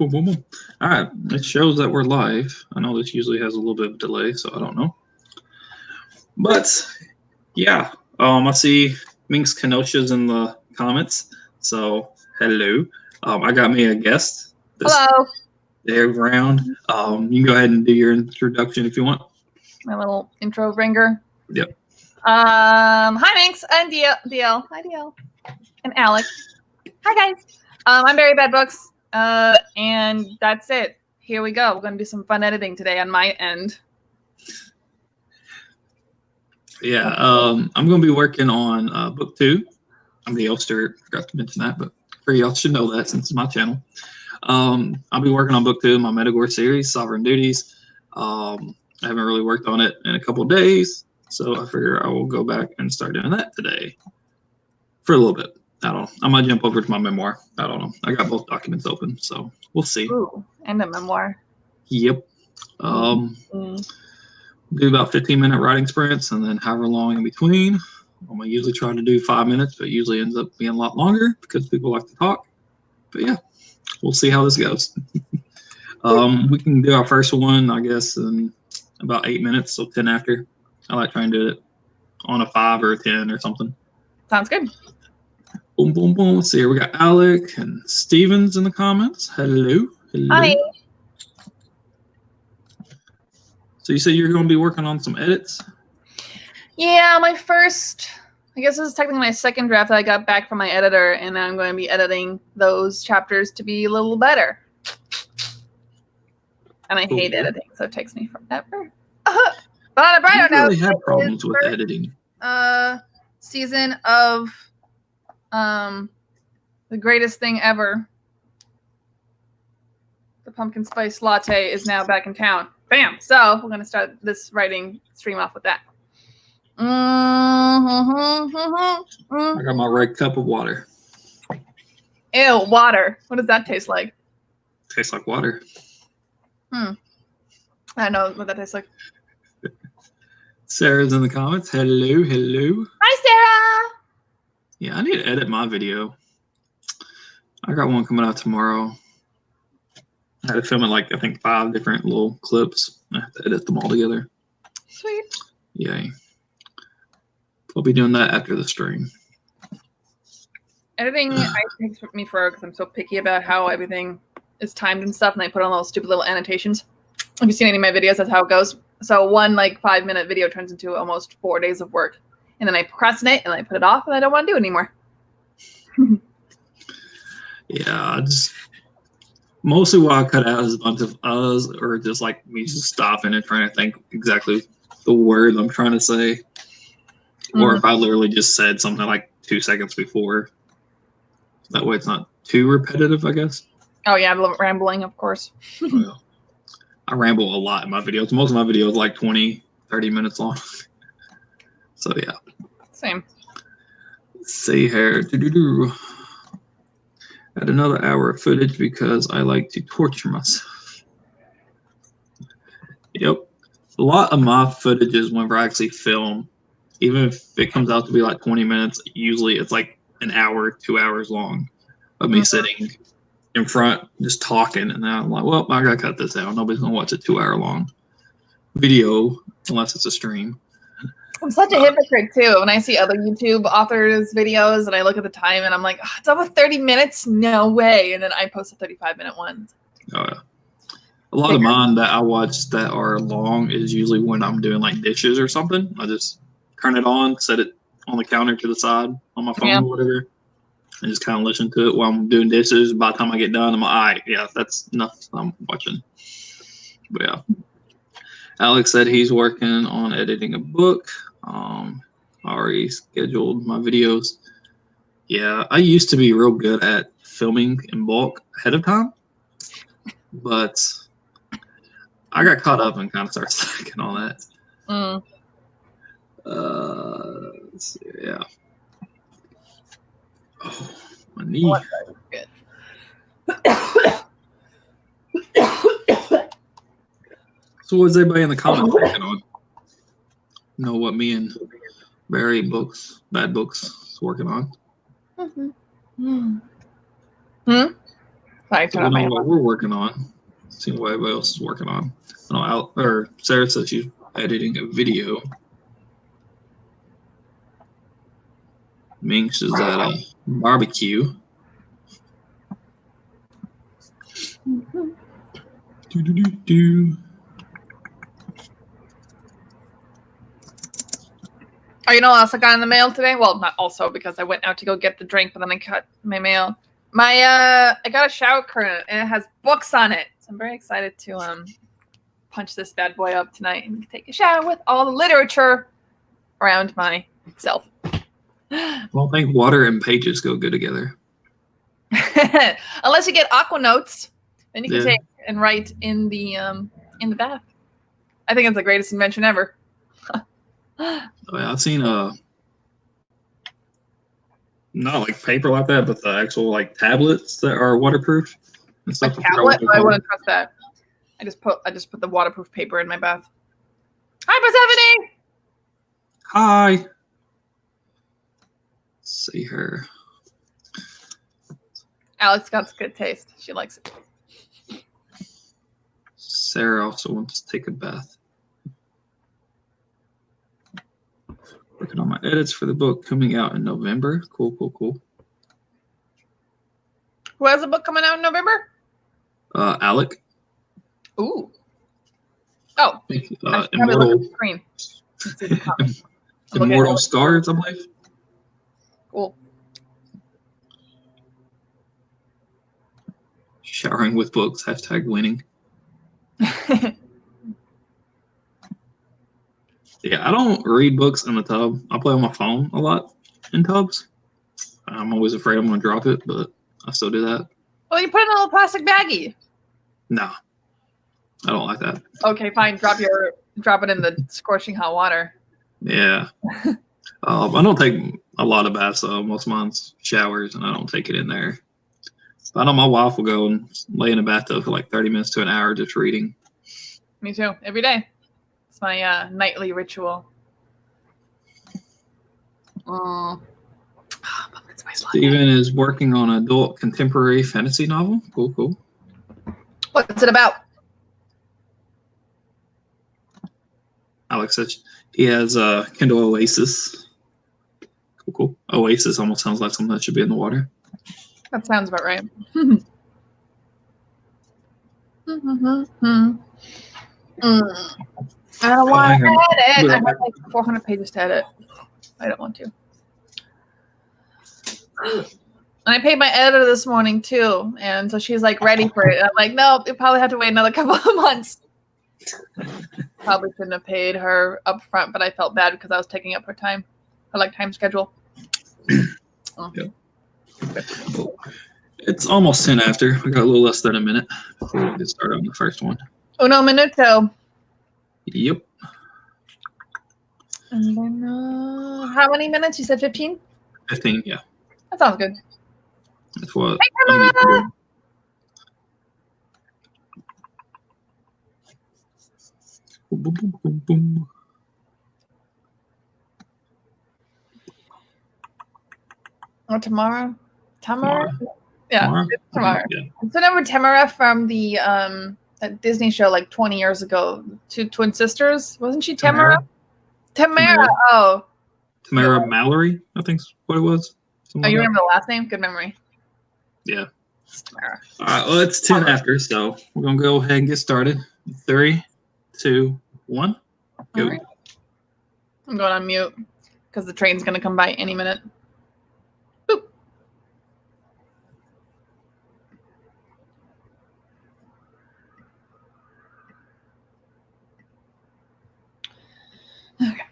Boom, boom, boom. All right, it shows that we're live. I know this usually has a little bit of delay, so I don't know. But yeah, I see Minx Kenosha's in the comments. So hello. I got me a guest. Hello. There round. You can go ahead and do your introduction if you want. My little intro ringer. Yep. Hi Minx and DL. Hi DL. And Alec. Hi guys. I'm Very Bad Books. And that's it. Here we go. We're gonna do some fun editing today on my end. Yeah, I'm gonna be working on book 2. I'm the Elster. Forgot to mention that, but for y'all should know that since it's my channel. I'll be working on book 2 of my METAGORE series, Sovereign Duties. I haven't really worked on it in a couple of days, so I figure I will go back and start doing that today for a little bit. I don't know. I might jump over to my memoir. I don't know. I got both documents open, so we'll see. Ooh, and a memoir. Yep. Do about 15-minute writing sprints, and then however long in between. I usually try to do 5 minutes, but it usually ends up being a lot longer because people like to talk. But yeah, we'll see how this goes. We can do our first one, I guess, in about 8 minutes, so 10 after. I like trying to do it on a 5 or a 10 or something. Sounds good. Boom, boom, boom. Let's see here. We got Alec and Stevens in the comments. Hello. Hello. Hi. So you said you're going to be working on some edits? Yeah, my first, I guess this is technically my second draft that I got back from my editor, and I'm going to be editing those chapters to be a little better. And I hate editing, so it takes me forever. But on a brighter note, I really have problems with editing. Season of the greatest thing ever. The pumpkin spice latte is now back in town. Bam! So we're gonna start this writing stream off with that. I got my right cup of water. Ew, water. What does that taste like? Tastes like water. I don't know what that tastes like. Sarah's in the comments. Hello, hello. Hi, Sarah. Yeah, I need to edit my video. I got one coming out tomorrow. I had to film it like I think 5 different little clips. I have to edit them all together. Sweet. Yay. I'll be doing that after the stream. Editing takes me forever because I'm so picky about how everything is timed and stuff, and I put on those stupid little annotations. If you've seen any of my videos, that's how it goes. So one 5-minute video turns into almost 4 days of work, and then I procrastinate and I put it off, and I don't want to do it anymore. Yeah, mostly what I cut out is a bunch of us, or just like me just stopping and trying to think exactly the word I'm trying to say. Or if I literally just said something like 2 seconds before. That way it's not too repetitive, I guess. Oh, yeah, rambling, of course. Well, I ramble a lot in my videos. Most of my videos like 20, 30 minutes long. So, yeah. Same. Let's see here. Add another hour of footage because I like to torture myself. Yep. A lot of my footage is whenever I actually film. Even if it comes out to be like 20 minutes, usually it's like an hour, 2 hours long of me sitting in front just talking. And then I'm like, well, I got to cut this out. Nobody's going to watch a 2 hour long video unless it's a stream. I'm such a hypocrite too. When I see other YouTube authors' videos and I look at the time and I'm like, oh, it's over 30 minutes? No way. And then I post a 35-minute one. Oh, yeah. A lot of mine that I watch that are long is usually when I'm doing like dishes or something. I just turn it on, set it on the counter to the side on my phone or whatever, and just kind of listen to it while I'm doing dishes. By the time I get done, I'm like, all right, yeah, that's enough I'm watching. But yeah. Alex said he's working on editing a book. I already scheduled my videos. Yeah, I used to be real good at filming in bulk ahead of time, but I got caught up and kind of started slacking on that. Let's see, yeah. Oh, my knee. So what's everybody in the comments working on? Know what me and Barry Bad Books is working on. Sorry, So we know what we're working on. See what everybody else is working on. Or Sarah says she's editing a video. Minx is at a barbecue. Do. Oh, you know what else I got in the mail today? Well, not also because I went out to go get the drink, but then I got my mail. I got a shower curtain and it has books on it. So I'm very excited to punch this bad boy up tonight and take a shower with all the literature around myself. I don't think water and pages go good together. Unless you get aqua notes, then you can Yeah. take and write in the bath. I think it's the greatest invention ever. Oh, yeah, I've seen not like paper like that, but the actual like tablets that are waterproof and A stuff. tablet? I wouldn't trust that. I just put the waterproof paper in my bath. Hi, Persephone! Hi. See her. Alex got good taste. She likes it. Sarah also wants to take a bath. Working on my edits for the book coming out in November. Cool. Who has a book coming out in November? Alec. Ooh. Oh. Immortal. Screen. Immortal Scars, I believe. Cool. Showering with books. #winning. Yeah, I don't read books in the tub. I play on my phone a lot in tubs. I'm always afraid I'm going to drop it, but I still do that. Well, you put it in a little plastic baggie. No, I don't like that. Okay, fine. Drop it in the scorching hot water. Yeah. I don't take a lot of baths, though. Most of mine's showers, and I don't take it in there. I know my wife will go and lay in a bathtub for like 30 minutes to an hour just reading. Me too. Every day. It's my nightly ritual. Steven is working on an adult contemporary fantasy novel. Cool. What's it about? Alex says he has Kindle Oasis. Cool. Oasis almost sounds like something that should be in the water. That sounds about right. I don't want to edit. I have like 400 pages to edit. I don't want to. And I paid my editor this morning too, and so she's like ready for it. And I'm like, no, you probably have to wait another couple of months. Probably shouldn't have paid her up front, but I felt bad because I was taking up her time, time schedule. Yep. It's almost 10 after. We got a little less than a minute before we get started on the first one. Uno minuto. Yep. And then, how many minutes? You said 15? 15, yeah. That sounds good. That's what. Hey, Tamara! Boom. Oh, Tamara? Yeah, Tamara. Yeah. So remember Tamara from the that Disney show like 20 years ago, two twin sisters? Wasn't she Tamara? Tamara. Oh. Tamara Mallory, I think's what it was. Oh, you remember the last name? Good memory. Yeah. It's Tamara. All right, well, it's 10 after, so we're going to go ahead and get started. 3, 2, 1, go. Right. I'm going on mute because the train's going to come by any minute. Boop. Okay.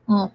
Oh.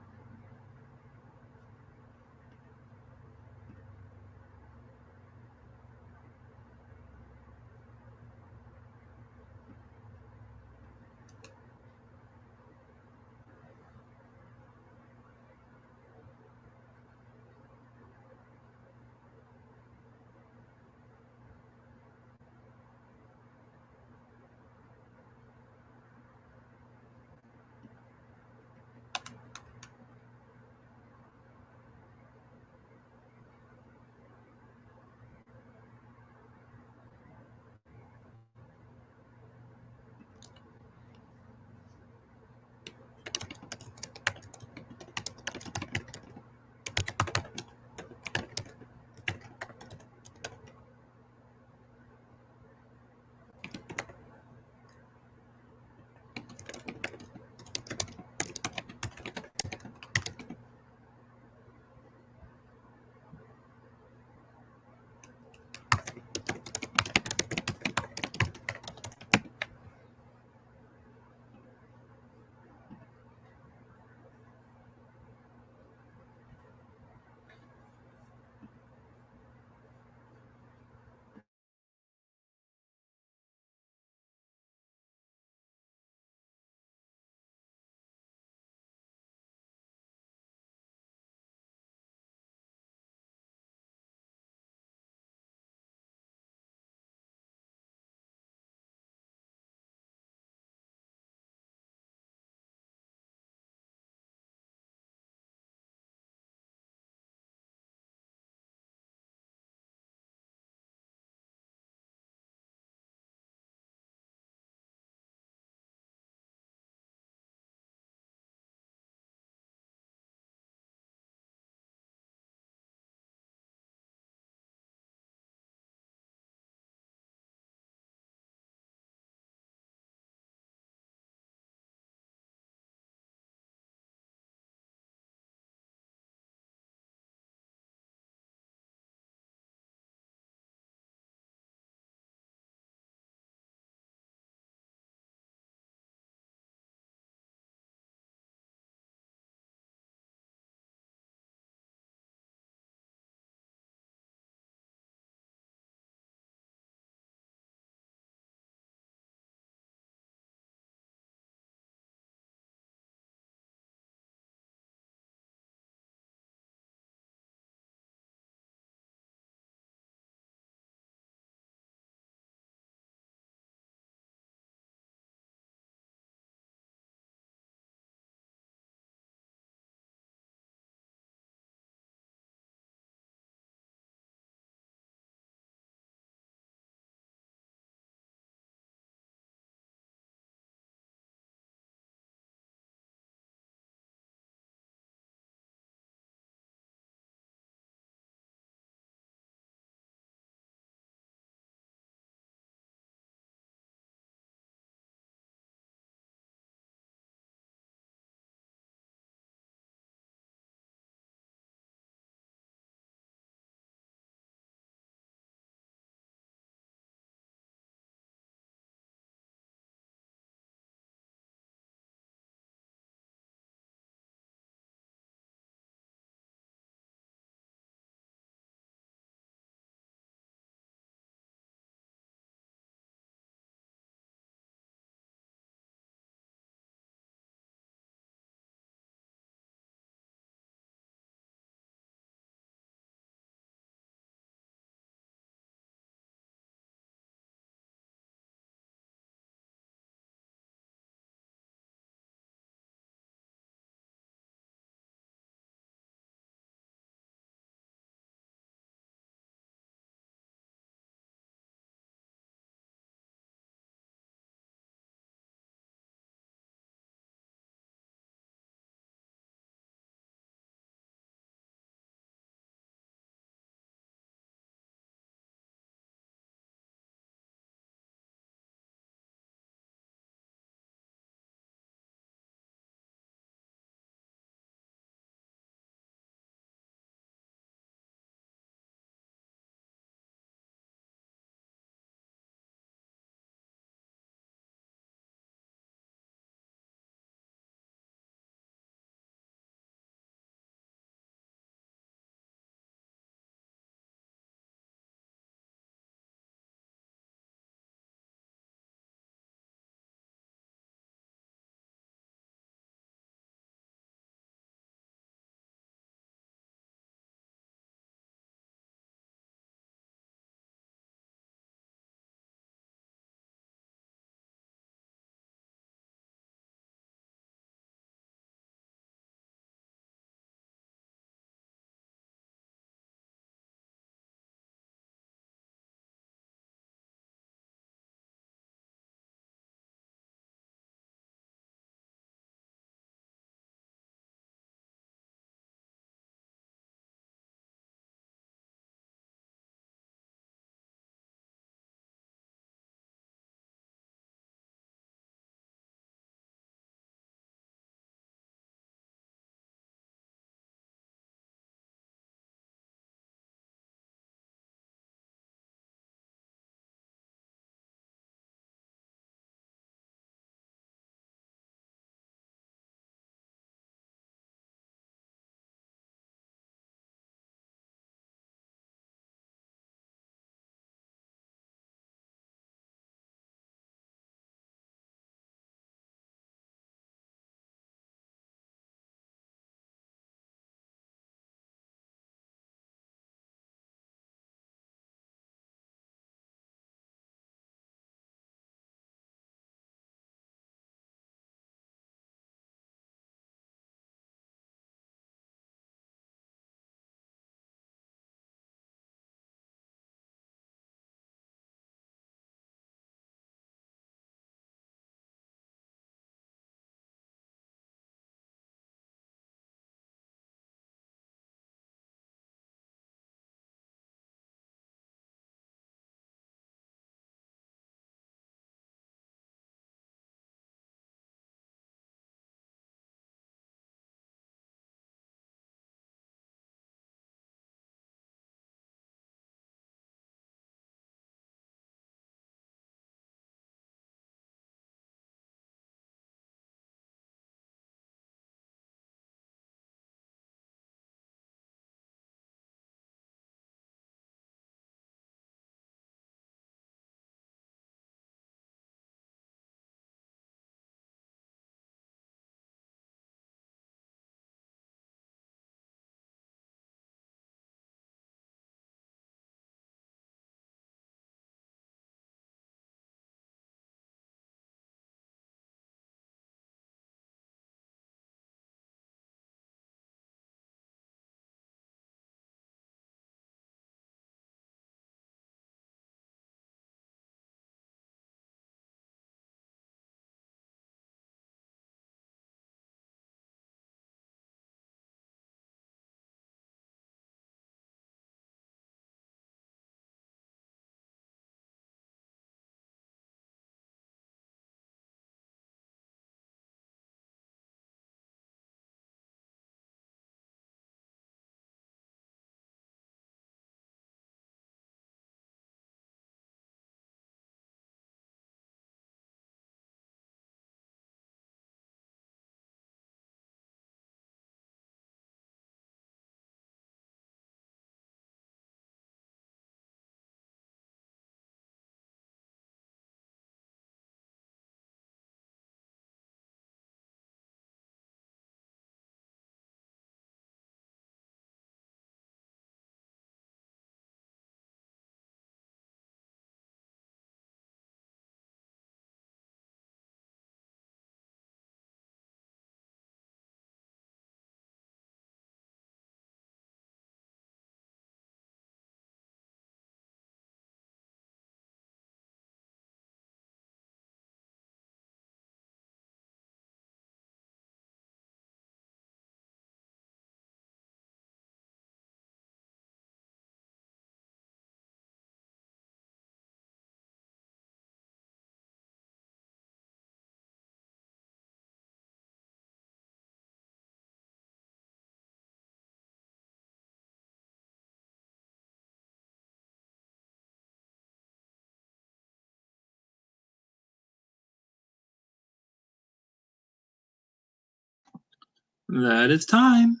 that it's time.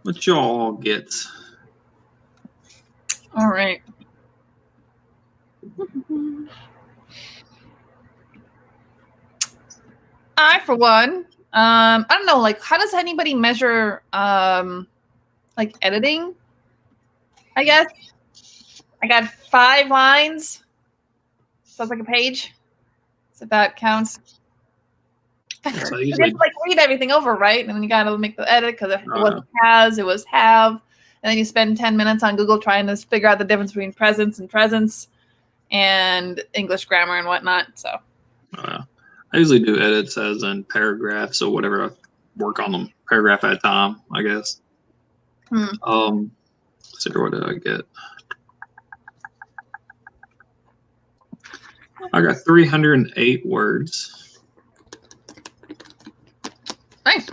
What y'all get? All right. I, for one, I don't know, like, how does anybody measure, like, editing? I guess I got 5 lines. Sounds like a page. So that counts. That's how I You usually. have to, like, read everything over, right? And then you gotta make the edit because it wasn't has, it was have. And then you spend 10 minutes on Google trying to figure out the difference between presence and presence and English grammar and whatnot. So I usually do edits as in paragraphs or whatever. I work on them paragraph at a time, I guess. Let's see, what did I get? I got 308 words. nice.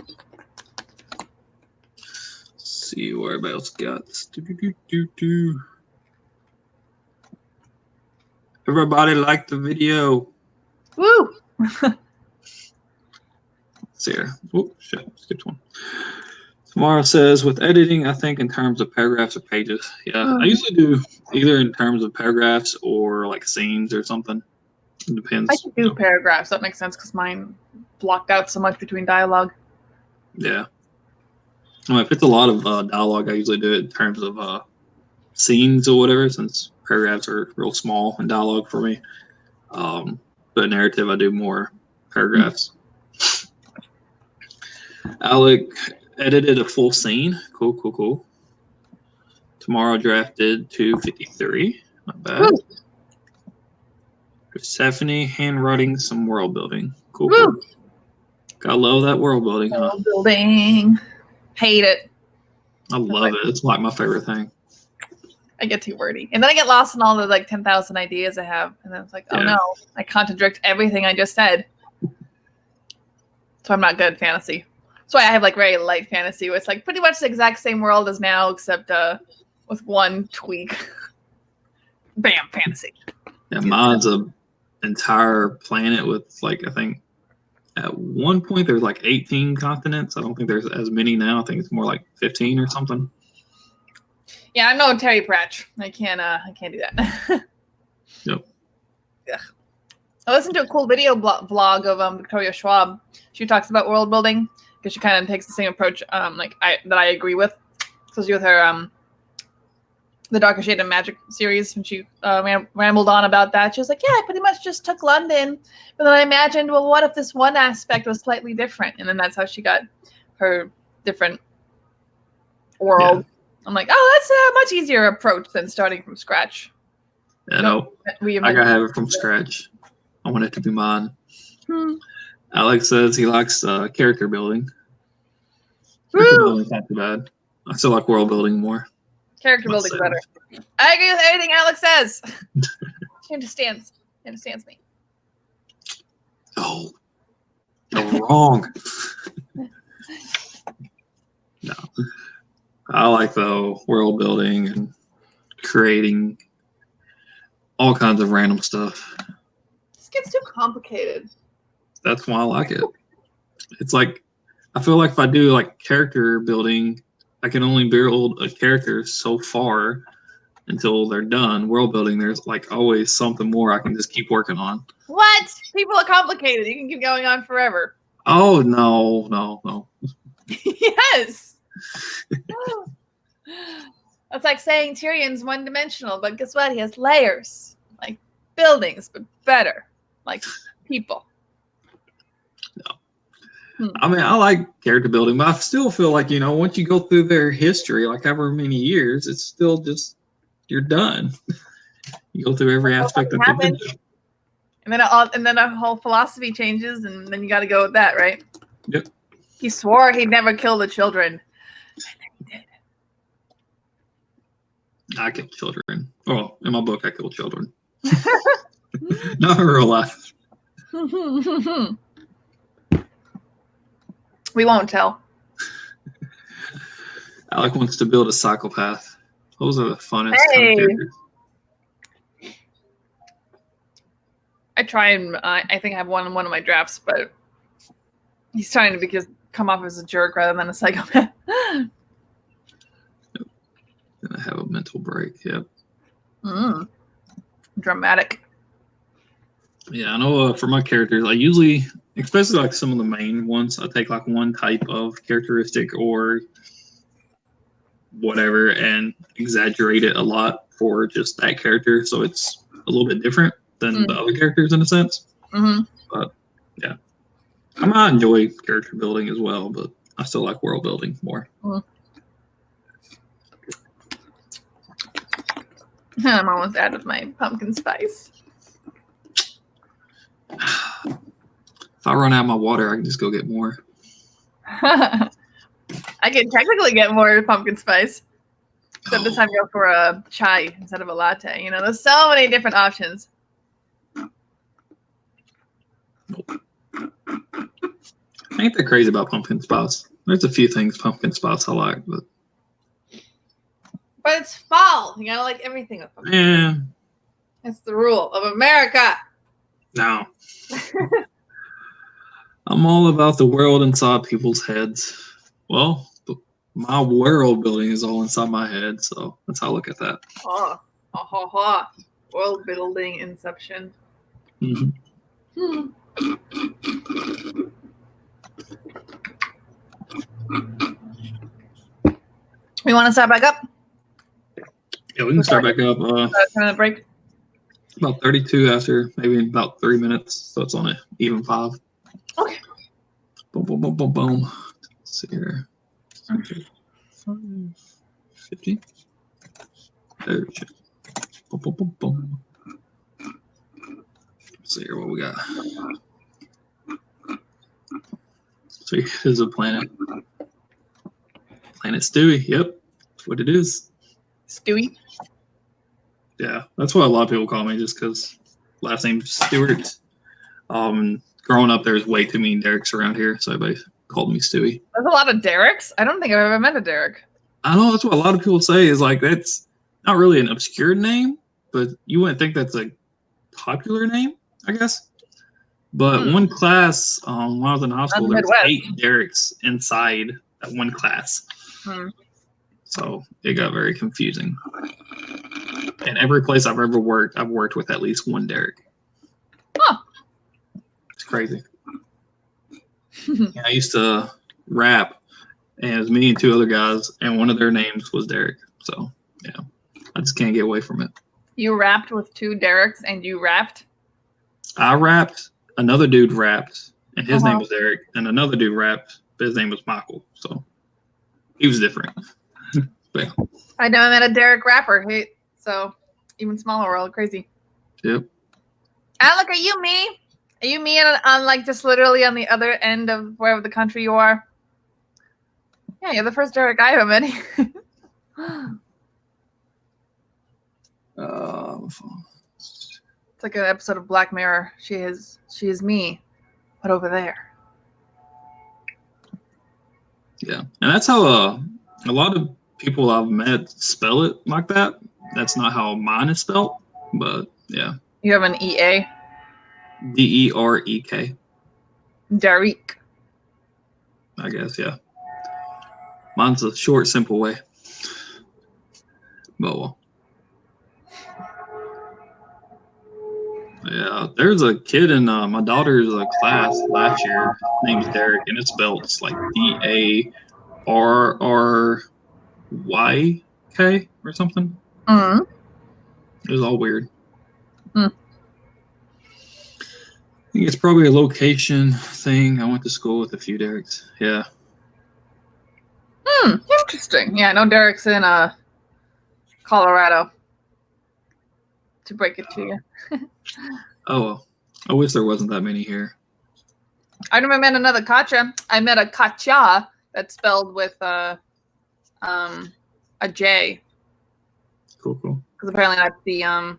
Let's see what everybody else got. Everybody liked the video. Woo! Let's see here. Oh, shit, skipped one. Tamara says, with editing, I think in terms of paragraphs or pages. Yeah, I usually do either in terms of paragraphs or like scenes or something. It depends. I should do paragraphs. That makes sense because mine blocked out so much between dialogue. Yeah. Well, if it's a lot of dialogue, I usually do it in terms of scenes or whatever, since paragraphs are real small in dialogue for me. But narrative, I do more paragraphs. Alec edited a full scene. Cool. Tamara drafted 253. Not bad. Woo. Stephanie handwriting some world building. Cool. Gotta love that world building, huh? World building. Hate it. I love it. It's like my favorite thing. I get too wordy. And then I get lost in all the like 10,000 ideas I have. And then it's like, oh no, I contradict everything I just said. So I'm not good at fantasy. That's why I have like very light fantasy where it's like pretty much the exact same world as now, except with one tweak. Bam, fantasy. Yeah, mine's an entire planet with like, I think at one point there's like 18 continents. I don't think there's as many now. I think it's more like 15 or something. Yeah, I'm no Terry Pratchett. I can't do that. Yep. Yeah. I listened to a cool video vlog of Victoria Schwab. She talks about world building because she kind of takes the same approach that I agree with, especially with her the Darker Shade of Magic series. When she rambled on about that, she was like, "Yeah, I pretty much just took London, but then I imagined, well, what if this one aspect was slightly different?" And then that's how she got her different world. Yeah. I'm like, oh, that's a much easier approach than starting from scratch. Yeah, no, I gotta have it from scratch. I want it to be mine. Alex says he likes character building. Character building's not too bad. I still like world building more. Character building's better. I agree with everything Alex says. She understands. He understands me. Oh, you're wrong. No. I like the world building and creating all kinds of random stuff. This gets too complicated. That's why I like it. It's like, I feel like if I do like character building, I can only build a character so far until they're done. World building, there's like always something more I can just keep working on. What? People are complicated. You can keep going on forever. Oh, no. Yes. It's like saying Tyrion's one-dimensional, but guess what? He has layers, like buildings, but better, like people. No. I mean, I like character building, but I still feel like, once you go through their history, like however many years, it's still just, you're done. You go through every aspect of the and then a whole philosophy changes, and then you got to go with that, right? Yep. He swore he'd never kill the children. I kill children. Well, in my book, I kill children. Not in real life. We won't tell. Alec wants to build a psychopath. Those are the funnest kind of characters. I try and I think I have one in one of my drafts, but He's trying to come off as a jerk rather than a psychopath. Gonna have a mental break. Yep. Dramatic. Yeah, I know for my characters, I usually, especially like some of the main ones, I take like one type of characteristic or whatever and exaggerate it a lot for just that character. So it's a little bit different than the other characters in a sense. But yeah, I might enjoy character building as well, but I still like world building more. I'm almost out of my pumpkin spice. If I run out of my water, I can just go get more. I can technically get more pumpkin spice. Except this time go for a chai instead of a latte. You know, there's so many different options. Nope. I ain't that crazy about pumpkin spice. There's a few things pumpkin spice I like, but it's fall. You gotta like everything with pumpkin. Yeah. That's the rule of America. No. I'm all about the world inside people's heads. Well, my world building is all inside my head, so that's how I look at that. World building inception. Mm-hmm. We want to start back up? Yeah, we can start back up. 10-minute break. About 32 after maybe about 3 minutes, so it's on an even 5. Okay. Boom, boom, boom, boom, boom. Let's see here. 50. There. Boom, boom, boom, boom. Let's see here what we got. So here's a planet. Planet Stewie. Yep, that's what it is. Stewie. Yeah, that's what a lot of people call me, just because last name's Stewart. Growing up, there's way too many Dereks around here, so everybody called me Stewie. There's a lot of Dereks. I don't think I've ever met a Derek. I know that's what a lot of people say. Is like that's not really an obscure name, but you wouldn't think that's a popular name, I guess. But one class, when I was in high school, there was 8 Dereks inside that one class. So it got very confusing. And every place I've ever worked, I've worked with at least one Derek. Huh. It's crazy. I used to rap, and it was me and 2 other guys, and one of their names was Derek. So, yeah, I just can't get away from it. You rapped with 2 Dereks, and you rapped? I rapped, another dude rapped, and his name was Derek, and another dude rapped, but his name was Michael. So, he was different. But, yeah. I never met a Derek rapper. Hey, so, even smaller world, crazy. Yep. Ah, look, are you me? Are you me on like just literally on the other end of wherever the country you are? Yeah, you're the first Derek I ever met. It's like an episode of Black Mirror. She is me, but over there. Yeah, and that's how a lot of people I've met spell it like that. That's not how mine is spelled, but yeah. You have an EA? Derek. Derek. I guess, yeah. Mine's a short, simple way. But well. Yeah, there's a kid in my daughter's class last year. His name's Derek, and it's spelled like DARRYK or something. It was all weird. I think it's probably a location thing. I went to school with a few Dereks. Yeah. Interesting. Yeah, no Derek's in Colorado. To break it to you. Oh, well. I wish there wasn't that many here. I never met another Katja. I met a Katja that's spelled with a J. Cool. Because apparently that's the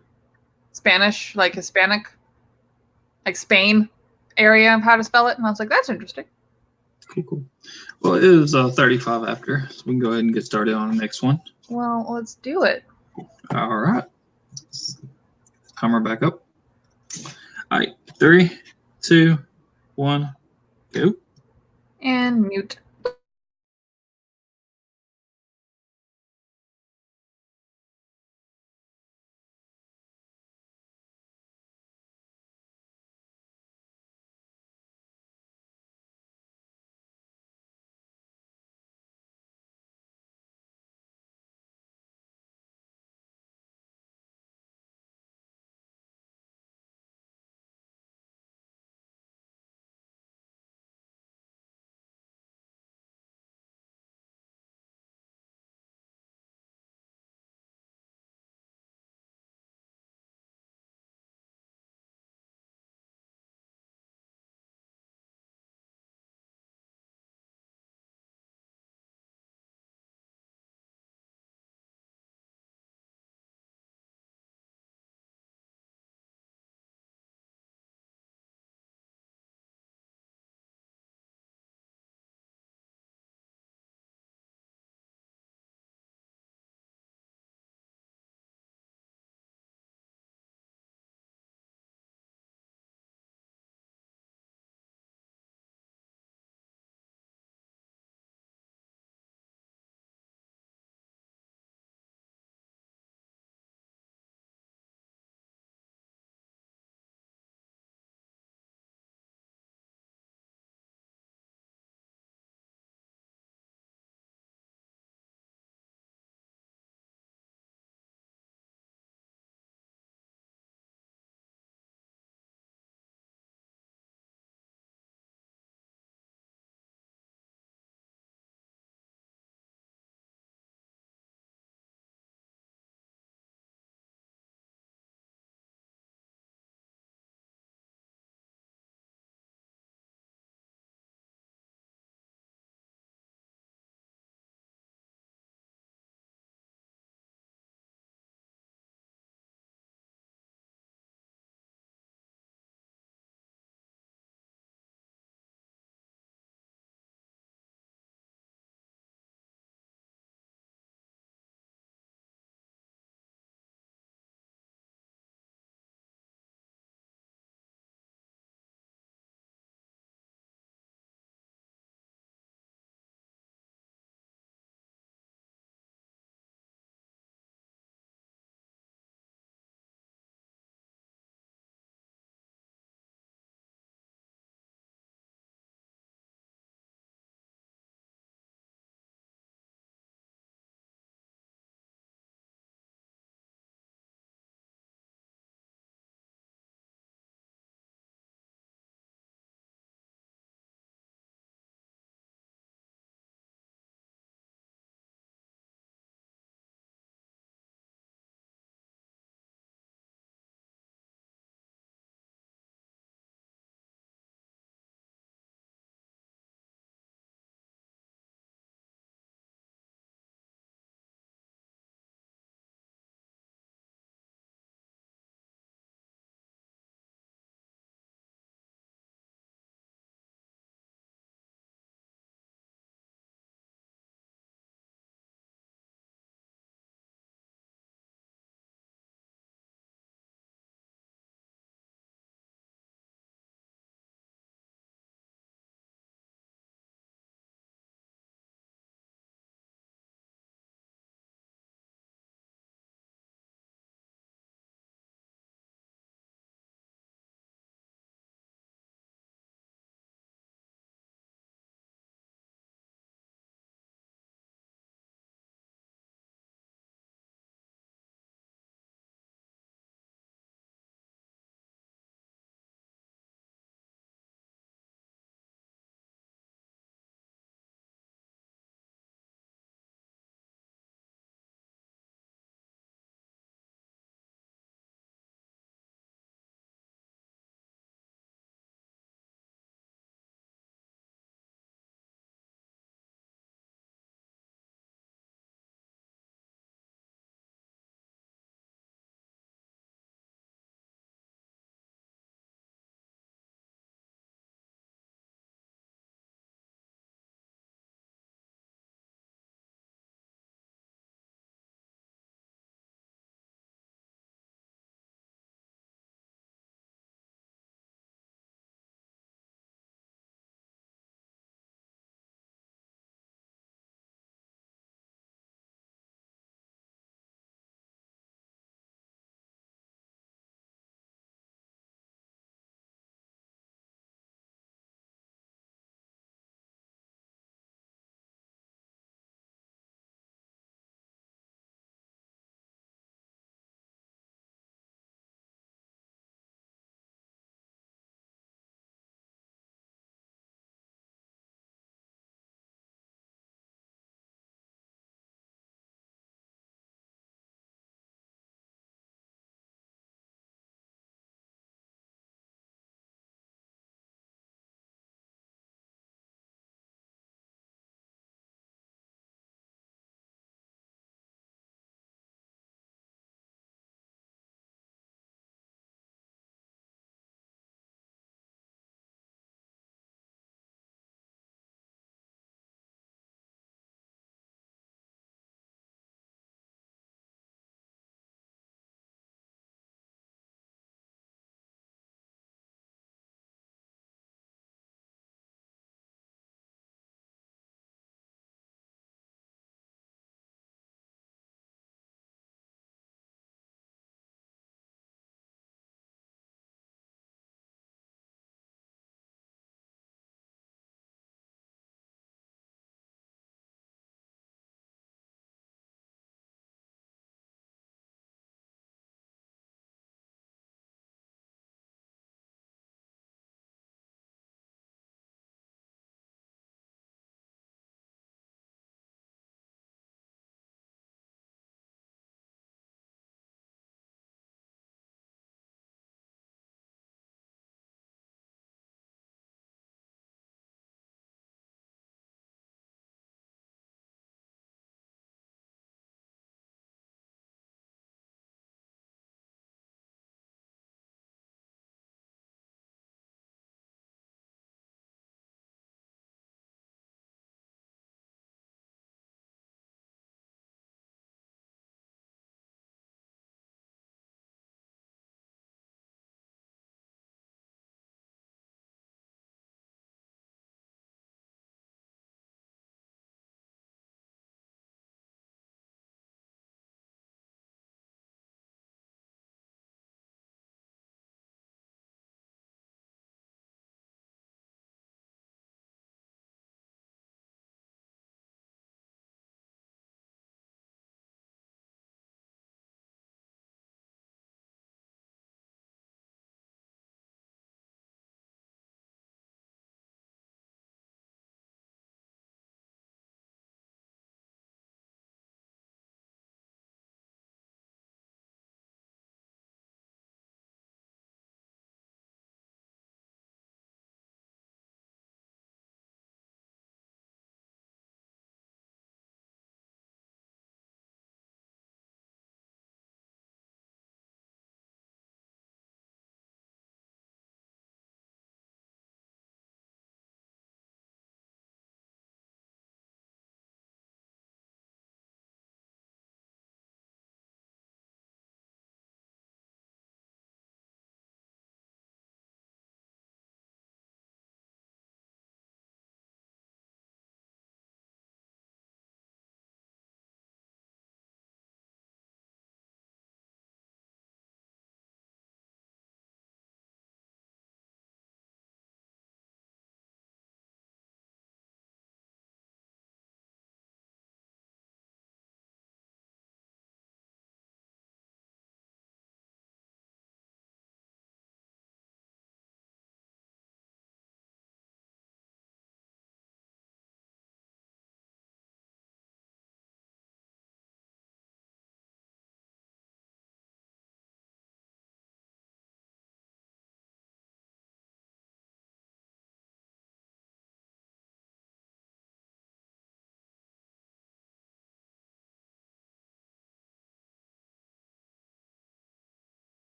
Spanish, like Hispanic, like Spain area of how to spell it. And I was like, that's interesting. Cool. Well, it is 35 after, so we can go ahead and get started on the next one. Well, let's do it. All right. Timer back up. All right. 3, 2, 1, go. And mute.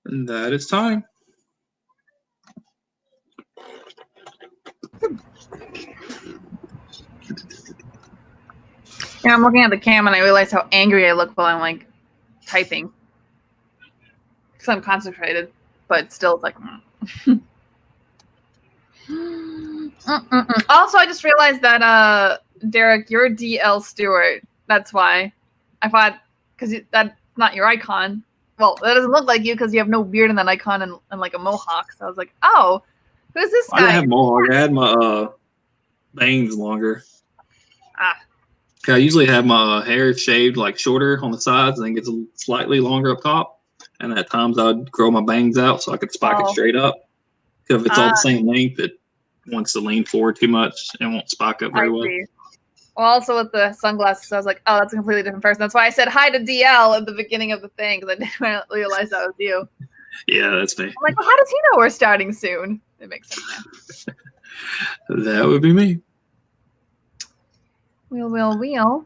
And that is time. Yeah, I'm looking at the cam and I realize how angry I look while I'm like typing. Because I'm concentrated, but still it's like. Also, I just realized that Derek, you're DL Stewart. That's why. I thought because that's not your icon. Well, that doesn't look like you because you have no beard in that icon and like a mohawk. So I was like, oh, who's this guy? I didn't have mohawk. I had my bangs longer. Ah. I usually have my hair shaved like shorter on the sides and then gets slightly longer up top. And at times I'd grow my bangs out so I could spike it straight up. Because if it's all the same length, it wants to lean forward too much and won't spike up very well. Well, also with the sunglasses, I was like, oh, that's a completely different person. That's why I said hi to DL at the beginning of the thing, because I didn't realize that was you. Yeah, that's me. I'm like, well, how does he know we're starting soon? It makes sense now. That would be me. Wheel.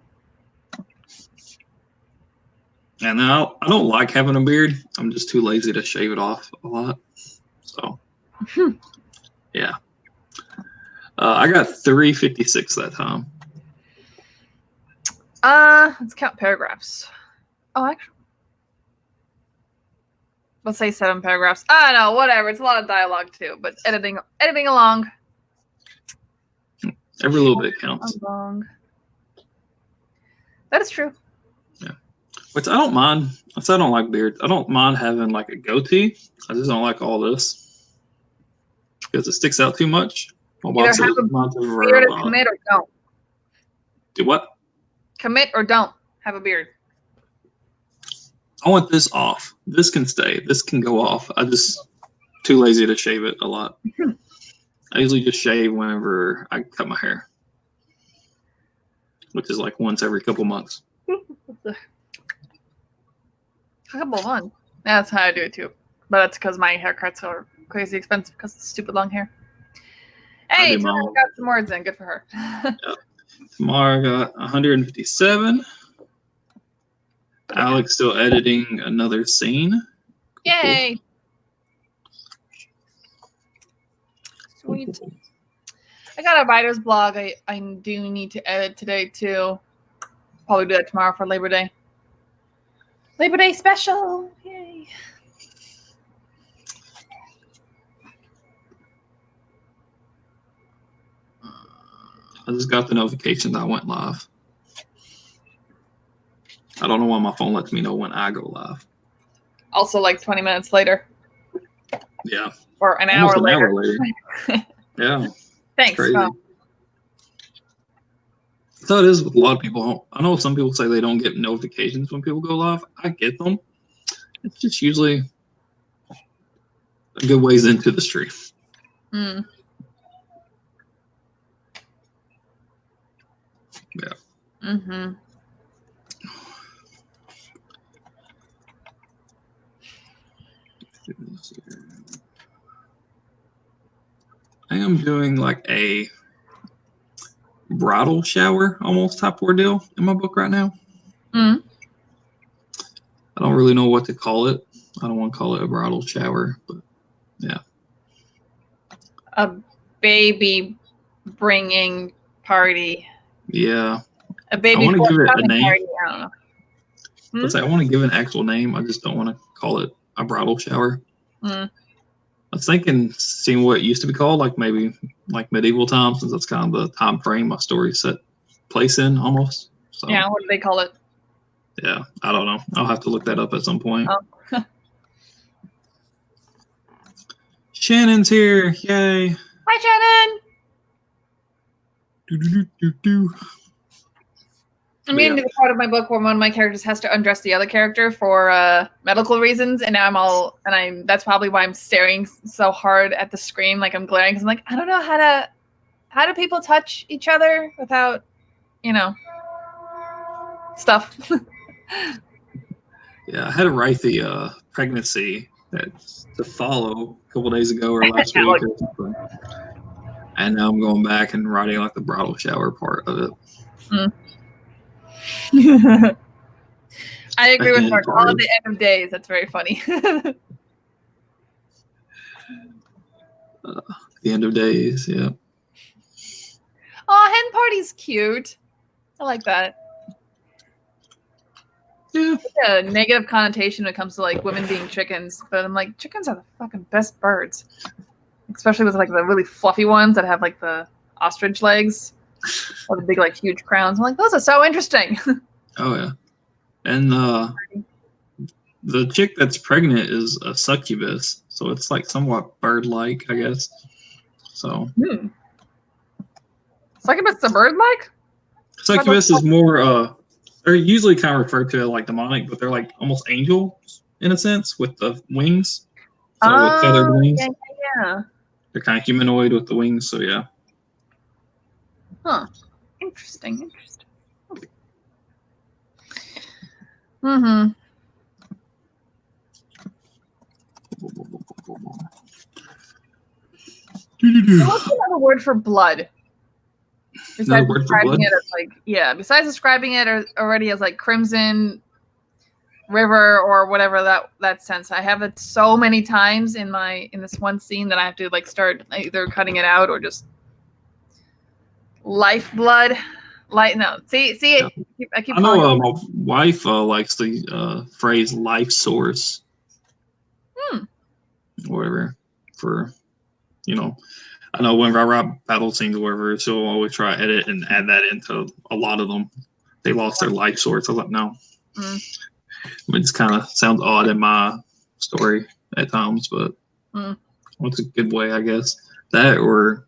And now I don't like having a beard. I'm just too lazy to shave it off a lot. So, yeah. I got 356 that time. Let's count paragraphs. Oh, actually. Let's say 7 paragraphs. I don't know, whatever. It's a lot of dialogue too, but editing along. Every little bit counts. That is true. Yeah. Which I don't mind. I said I don't like beards. I don't mind having like a goatee. I just don't like all this because it sticks out too much. Either have a beard or commit or don't. Do what? Commit or don't have a beard. I want this off. This can stay. This can go off. I just too lazy to shave it a lot. I usually just shave whenever I cut my hair, which is like once every couple months. A couple months. Yeah, that's how I do it too. But that's because my haircuts are crazy expensive because of stupid long hair. Hey, Tamara got some words in. Good for her. Yeah. Tamara got 157. Alex still editing another scene. Yay! Sweet. I got a writer's blog I do need to edit today too. Probably do that tomorrow for Labor Day. Labor Day special! Yay! I just got the notification that I went live. I don't know why my phone lets me know when I go live. Also, like 20 minutes later. Yeah. Or an hour later. Yeah. Thanks. Crazy. Oh. So it is with a lot of people. I know some people say they don't get notifications when people go live. I get them. It's just usually a good ways into the stream. Yeah. Mm-hmm. I am doing like a bridal shower almost type ordeal in my book right now. I don't really know what to call it. I don't want to call it a bridal shower, but yeah. A baby bringing party. Yeah. A baby. I want to give it a name. Party. I don't know. Let's say I want to give an actual name. I just don't want to call it a bridal shower. I was thinking, seeing what it used to be called, like maybe like medieval times, since that's kind of the time frame my story set place in almost. So, yeah, what do they call it? Yeah, I don't know. I'll have to look that up at some point. Oh. Shannon's here. Yay. Hi, Shannon. I'm getting to the part of my book where one of my characters has to undress the other character for medical reasons, and now that's probably why I'm staring so hard at the screen, like I'm glaring, because I'm like, I don't know how do people touch each other without, stuff. Yeah, I had to write the pregnancy to follow a couple days ago or last week or something, and now I'm going back and writing like the bridal shower part of it. I agree with Mark. All of the end of days. That's very funny. The end of days, yeah. Oh, hen party's cute. I like that. Yeah. A negative connotation when it comes to like women being chickens, but I'm like, chickens are the fucking best birds, especially with like the really fluffy ones that have like the ostrich legs or the big like huge crowns. I'm like, those are so interesting. Oh yeah, and the chick that's pregnant is a succubus, so it's like somewhat bird-like, I guess. So Succubus a bird-like? Succubus is more they're usually kind of referred to as like demonic, but they're like almost angels in a sense with the wings. So with feathered wings. Yeah. They're kind of humanoid with the wings, so yeah. Huh. Interesting. Mm-hmm. What's another word for blood? Besides describing it as like, besides describing it already as like crimson river or whatever that sense. I have it so many times in this one scene that I have to like start either cutting it out or just lifeblood. See, yeah. I keep. I know my wife likes the phrase "life source," whatever. For I know whenever I write battle scenes or whatever, she'll always try to edit and add that into a lot of them. They lost their life source. I was like, no. It just kind of sounds odd in my story at times, but it's a good way, I guess. That, or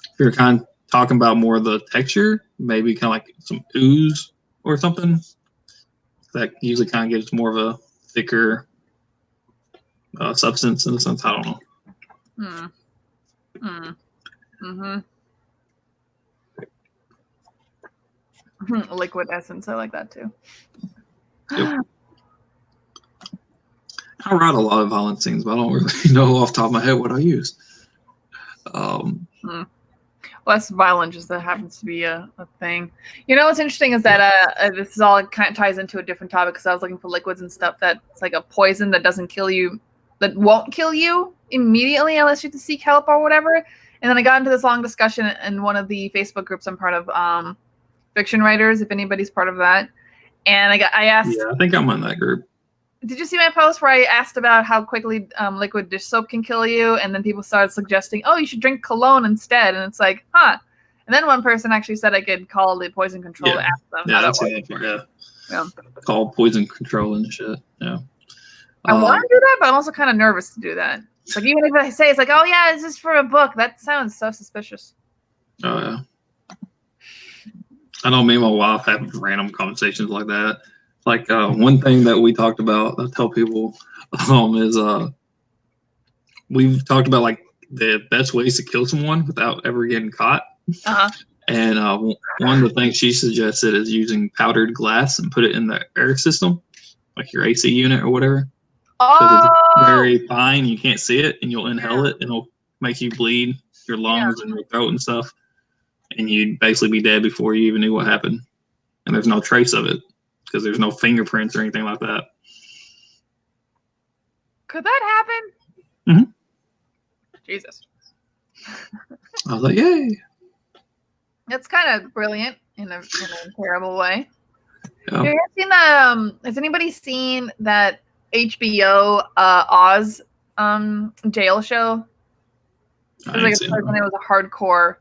if you're kind of talking about more of the texture, maybe kind of like some ooze or something. That usually kind of gives more of a thicker substance in a sense. I don't know. Liquid essence. I like that too. Yep. I write a lot of violent scenes, but I don't really know off the top of my head what I use. Less violent, just that happens to be a thing. You know what's interesting is that this is all kind of ties into a different topic because I was looking for liquids and stuff that's like a poison that doesn't kill you, that won't kill you immediately unless you have to seek help or whatever. And then I got into this long discussion in one of the Facebook groups I'm part of, fiction writers, if anybody's part of that. And I asked. Yeah, I think I'm in that group. Did you see my post where I asked about how quickly liquid dish soap can kill you? And then people started suggesting, oh, you should drink cologne instead. And it's like, huh. And then one person actually said I could call the poison control to ask them. Yeah, that's it. Yeah. Call poison control and shit. Yeah. I want to do that, but I'm also kind of nervous to do that. Like, even if I say it's like, oh, yeah, it's just for a book. That sounds so suspicious. Oh, yeah. I know me and my wife have random conversations like that. Like one thing that we talked about, I tell people, is we've talked about like the best ways to kill someone without ever getting caught. And one of the things she suggested is using powdered glass and put it in the air system, like your AC unit or whatever. Because it's very fine, you can't see it, and you'll inhale it, and it'll make you bleed your lungs and your throat and stuff. And you'd basically be dead before you even knew what happened. And there's no trace of it because there's no fingerprints or anything like that. Could that happen? Jesus. I was like, yay. It's kind of brilliant in a terrible way. Yeah. You seen that? Has anybody seen that HBO Oz jail show? It was like a person that was a hardcore.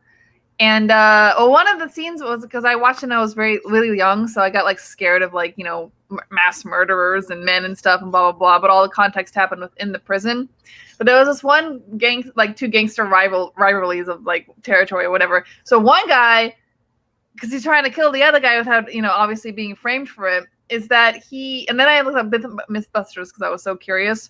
And one of the scenes was because I watched it when I was really young, so I got like scared of like, mass murderers and men and stuff and blah blah blah. But all the context happened within the prison. But there was this one two gangster rivalries of like territory or whatever. So one guy, because he's trying to kill the other guy without obviously being framed for it, is that and then I looked up Mythbusters because I was so curious.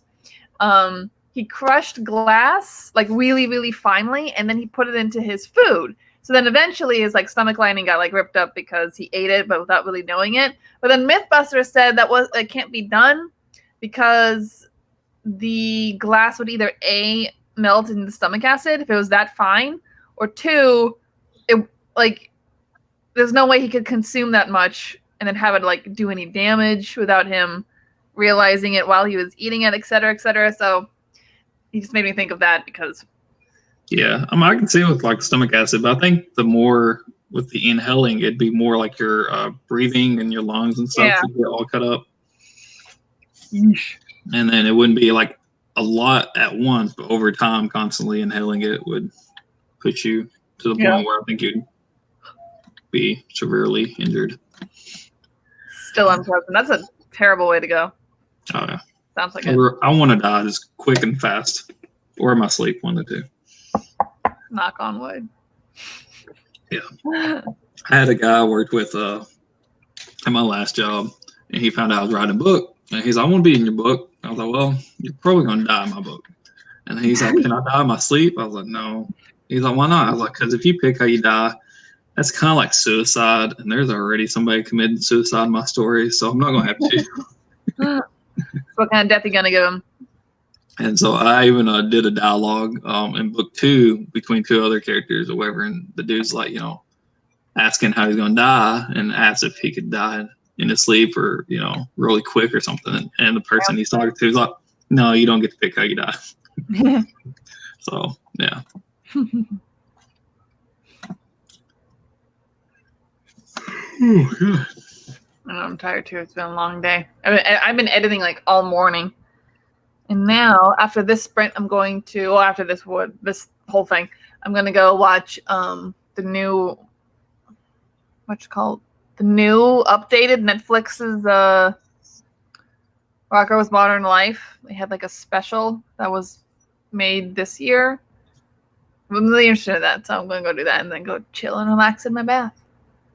He crushed glass like really really finely, and then he put it into his food. So then eventually his like stomach lining got like ripped up because he ate it, but without really knowing it. But then Mythbusters said it can't be done because the glass would either A, melt in the stomach acid if it was that fine, or two, it like there's no way he could consume that much and then have it like do any damage without him realizing it while he was eating it, et cetera, et cetera. So he just made me think of that because Yeah, I mean, I can see with like stomach acid, but I think the more with the inhaling, it'd be more like your breathing and your lungs and stuff would get all cut up. Yeesh. And then it wouldn't be like a lot at once, but over time, constantly inhaling it would put you to the point where I think you'd be severely injured. Still unpleasant. That's a terrible way to go. Oh yeah. Sounds like it. I want to die just quick and fast, or in my sleep, one of the two. Knock on wood. Yeah. I had a guy I worked with at my last job, and he found out I was writing a book. And he's like, I want to be in your book. I was like, well, you're probably going to die in my book. And he's like, can I die in my sleep? I was like, no. He's like, why not? I was like, because if you pick how you die, that's kind of like suicide. And there's already somebody committed suicide in my story, so I'm not going to have to. What kind of death are you going to give him? And so I even did a dialogue in book 2 between 2 other characters or whatever. And the dude's like, asking how he's going to die and asked if he could die in his sleep or, really quick or something. And the person he's talking to is like, no, you don't get to pick how you die. So, yeah. Oh, God. I know, I'm tired too. It's been a long day. I've been editing like all morning. And now, after this sprint, I'm going to, well, after this whole thing, I'm going to go watch the new, the new updated Netflix's Rocko's Modern Life. They had like a special that was made this year. I'm really interested in that, so I'm going to go do that and then go chill and relax in my bath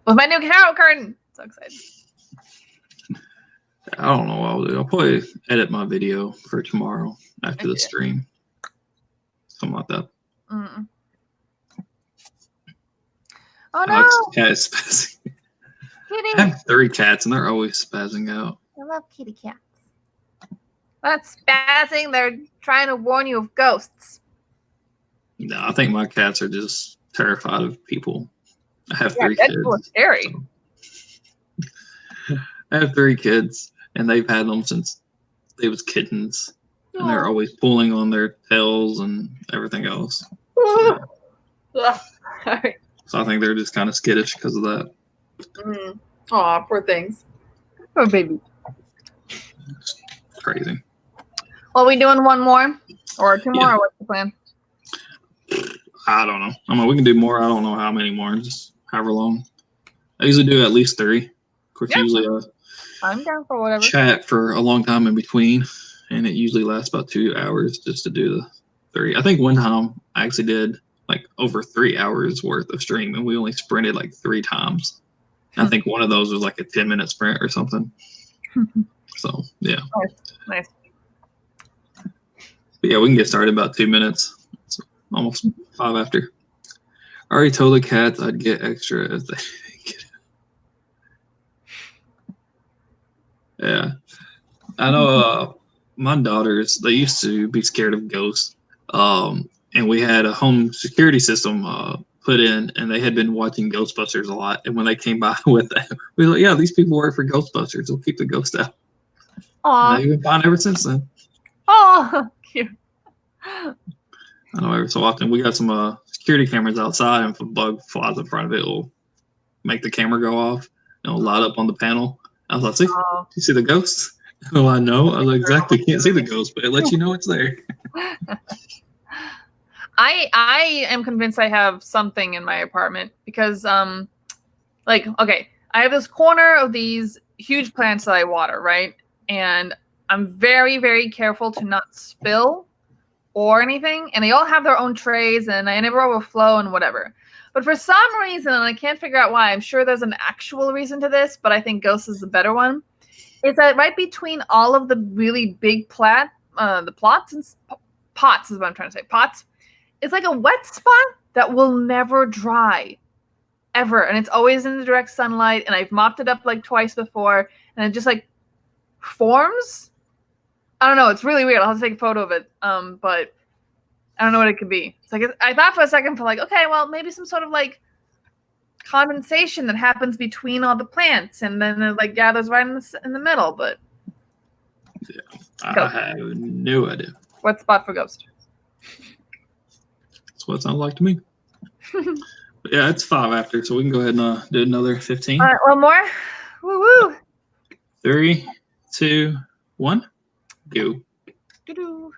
with my new Carrow curtain. So excited. I don't know what I'll do. I'll probably edit my video for tomorrow after the stream. Something like that. Mm-mm. Oh, no. Alex' cat is spazzing. Kitty. I have 3 cats, and they're always spazzing out. I love kitty cats. That's spazzing. They're trying to warn you of ghosts. No, I think my cats are just terrified of people. I have 3 that's kids. Scary. So. I have 3 kids, and they've had them since they was kittens. And they're always pulling on their tails and everything else. So, so I think they're just kind of skittish because of that. Aw, poor things. Poor baby. It's crazy. Well, are we doing one more? Or 2 more? Or what's the plan? I don't know. I mean, we can do more. I don't know how many more. Just however long. I usually do at least 3. Of course, usually I'm down for whatever. Chat for a long time in between, and it usually lasts about 2 hours just to do the 3. I think one time I actually did like over 3 hours worth of stream, and we only sprinted like 3 times. I think one of those was like a 10-minute sprint or something. So yeah. Nice. But yeah, we can get started in about 2 minutes. It's almost 5 after. I already told the cats I'd get extra as they get it. Yeah. I know my daughters, they used to be scared of ghosts. And we had a home security system put in, and they had been watching Ghostbusters a lot. And when they came by with that, we were like, yeah, these people work for Ghostbusters. We'll keep the ghost out. Aww. They've been fine ever since then. Oh, cute. I know every so often we got some security cameras outside, and if a bug flies in front of it, it'll make the camera go off and it'll light up on the panel. I was like, see, do you see the ghosts? Oh, I know. I was like, exactly, can't see the ghost, but it lets you know it's there. I am convinced I have something in my apartment because, I have this corner of these huge plants that I water, right? And I'm very, very careful to not spill or anything. And they all have their own trays, and I never overflow and whatever. But for some reason, and I can't figure out why, I'm sure there's an actual reason to this, but I think ghost is the better one. Is that right between all of the really big pots and pots is what I'm trying to say. Pots. It's like a wet spot that will never dry, ever. And it's always in the direct sunlight. And I've mopped it up like twice before. And it just like forms. I don't know. It's really weird. I'll have to take a photo of it. But I don't know what it could be. It's like I thought for a second okay, well, maybe some sort of like condensation that happens between all the plants. And then it like gathers right in the middle. But yeah, I have no idea. What spot for ghost? That's what it sounds like to me. But yeah, it's 5 after, so we can go ahead and do another 15. All right, one more. Woo woo. 3, 2, 1, go. Doo-doo.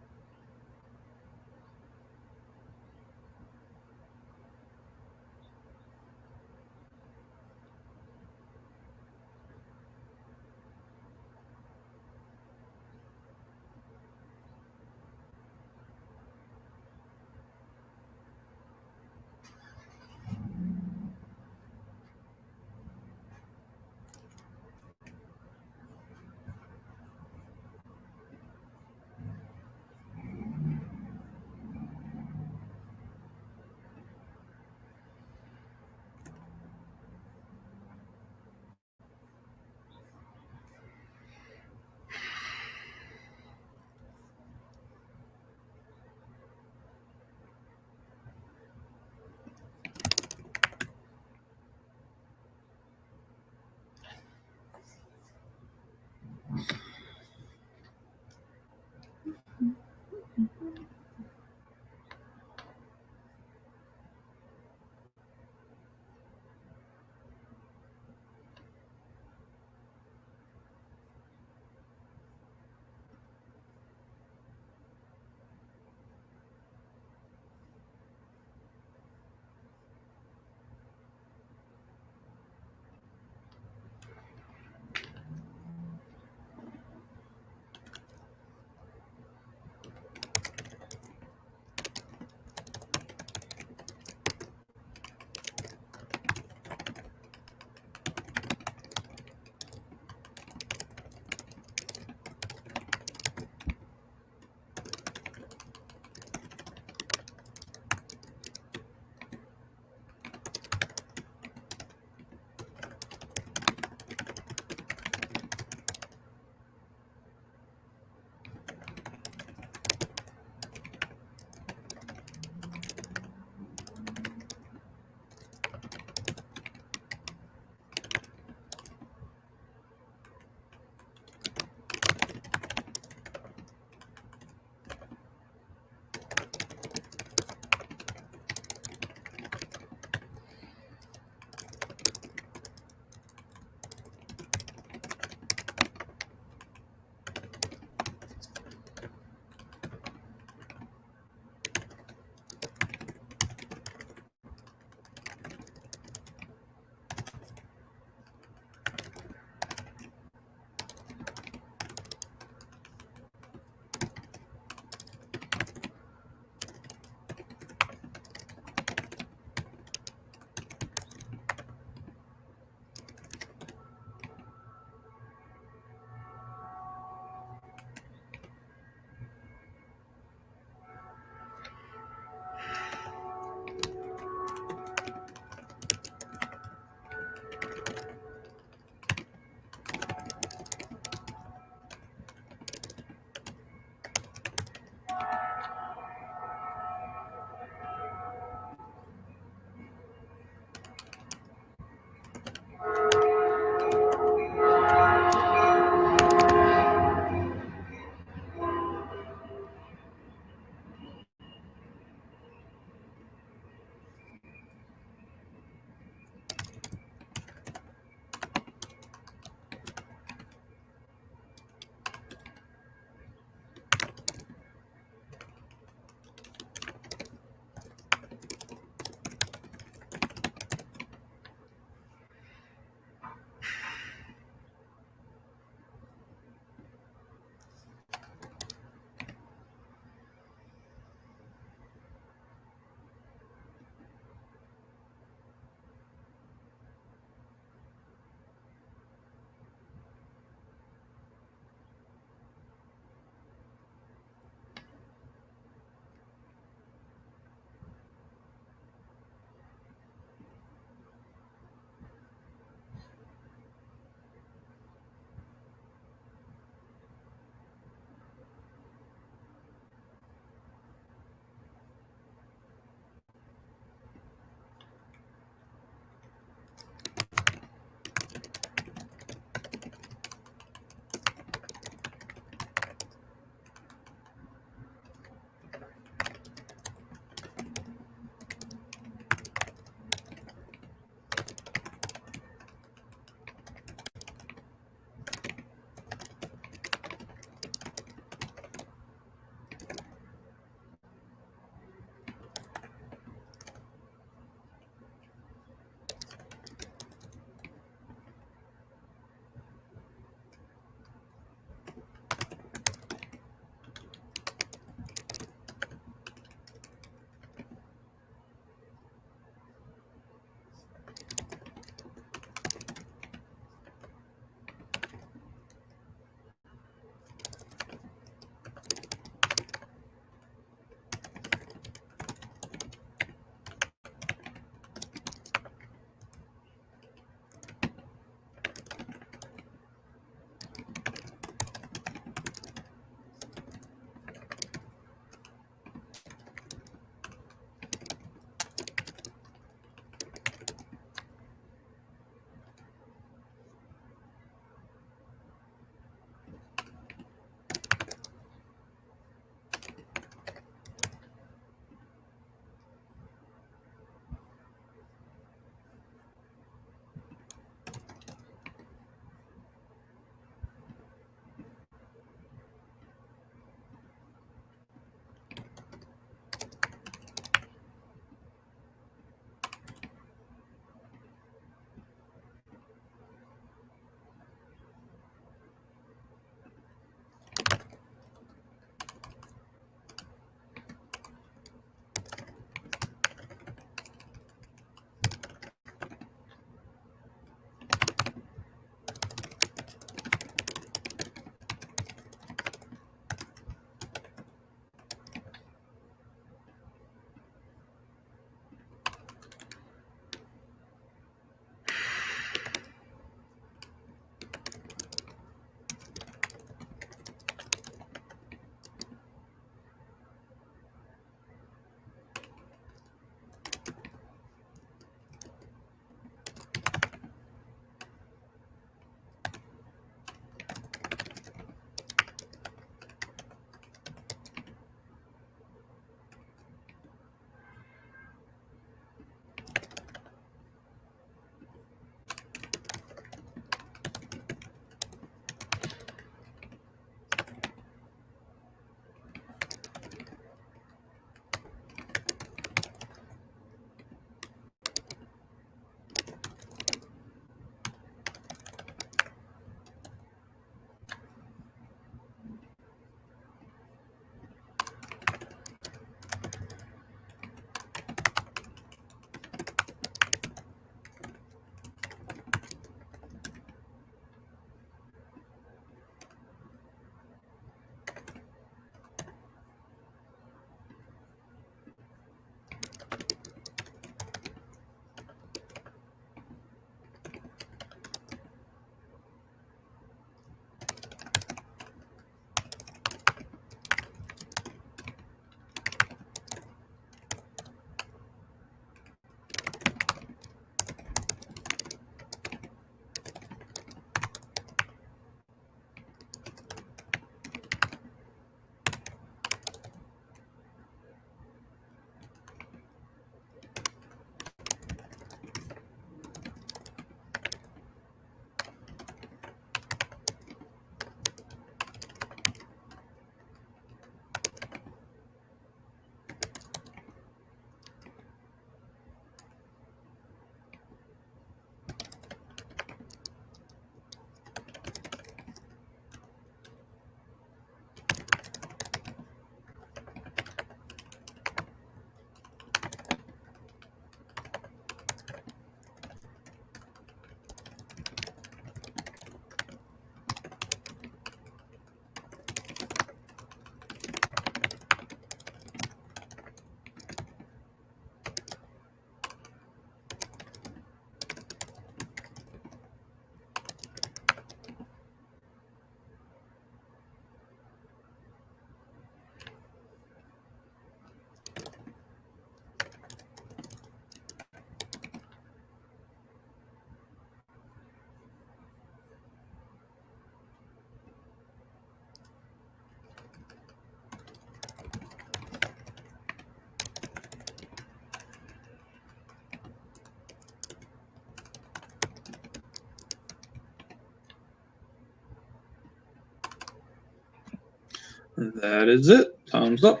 That is it. Thumbs up.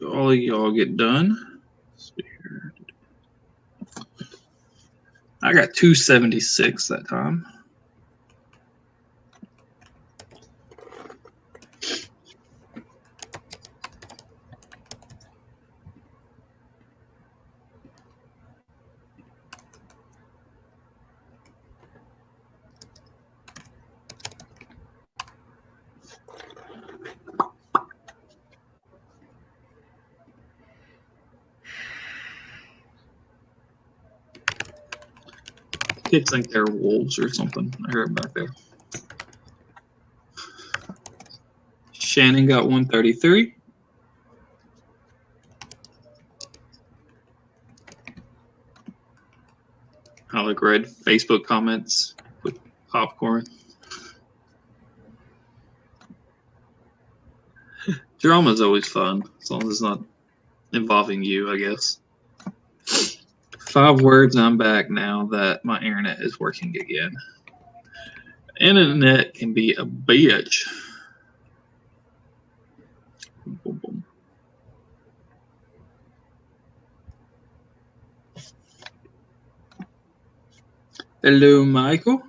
All of y'all get done. Let's see here. I got 276 that time. Kids think they're wolves or something. I heard back there. Shannon got 133. I like read Facebook comments with popcorn. Drama's always fun, as long as it's not involving you, I guess. 5 words, I'm back now that my internet is working again. Internet can be a bitch. Boom, boom. Hello, Michael.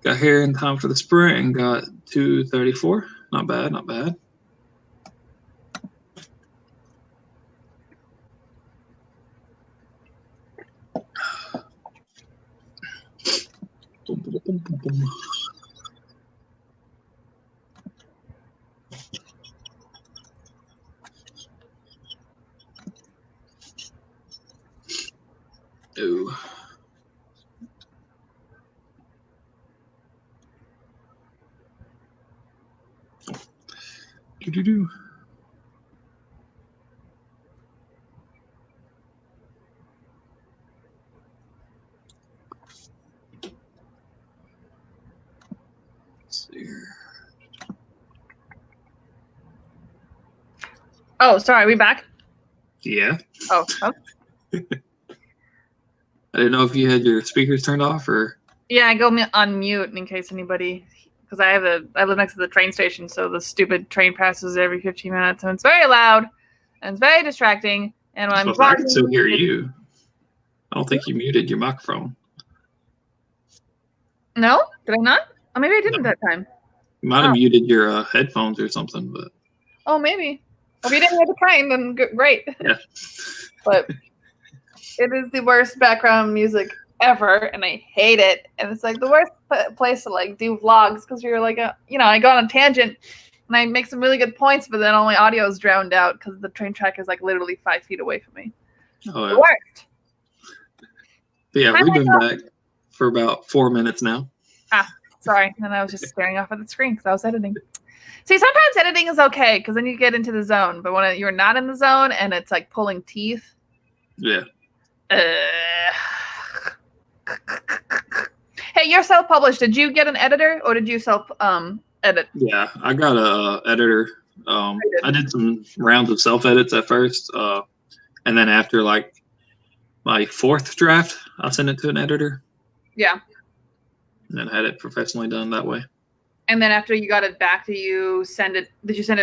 Got here in time for the sprint and got 234. Not bad, not bad. Boom, boom, boom, boom, boom. Ooh. Do. Let's see here. Oh, sorry. Are we back? Yeah. Oh. I didn't know if you had your speakers turned off or. Yeah, I go on mute in case anybody, because I live next to the train station, so the stupid train passes every 15 minutes, and it's very loud, and it's very distracting. And when I'm I can still hear you. I don't think you muted your microphone. No, did I not? Oh, maybe I didn't that time. You might have muted your headphones or something, but. Oh, maybe. Well, if you didn't hear the train, then great. Yeah. But it is the worst background music ever, and I hate it. And it's like the worst place to like do vlogs because you're like, I go on a tangent and I make some really good points, but then all my audio is drowned out because the train track is like literally 5 feet away from me. Oh, yeah. The worst. But yeah, we've been back for about 4 minutes now. Sorry. And I was just staring off at the screen because I was editing. See, sometimes editing is okay because then you get into the zone. But when you're not in the zone and it's like pulling teeth. Yeah. Hey, you're self-published. Did you get an editor or did you self-edit? Yeah, I got a editor. I did some rounds of self-edits at first. And then after like my 4th draft, I sent it to an editor. Yeah. And then had it professionally done that way. And then after you got it back, did you send it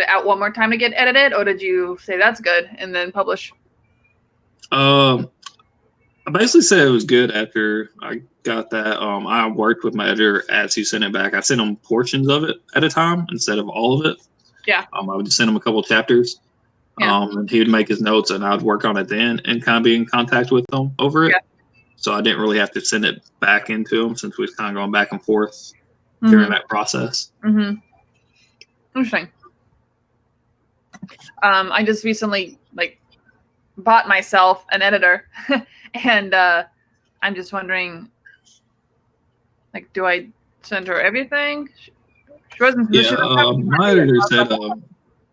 out one more time to get edited, or did you say that's good and then publish? I basically said it was good after I got that. I worked with my editor as he sent it back. I sent him portions of it at a time instead of all of it. Yeah. I would just send him a couple chapters. Yeah. And he would make his notes and I'd work on it then and kind of be in contact with him over it. Yeah. So I didn't really have to send it back into him since we was kind of going back and forth during that process. Mm-hmm. Interesting. I just recently bought myself an editor and I'm just wondering, do I send her everything? She wasn't. Yeah, my editor said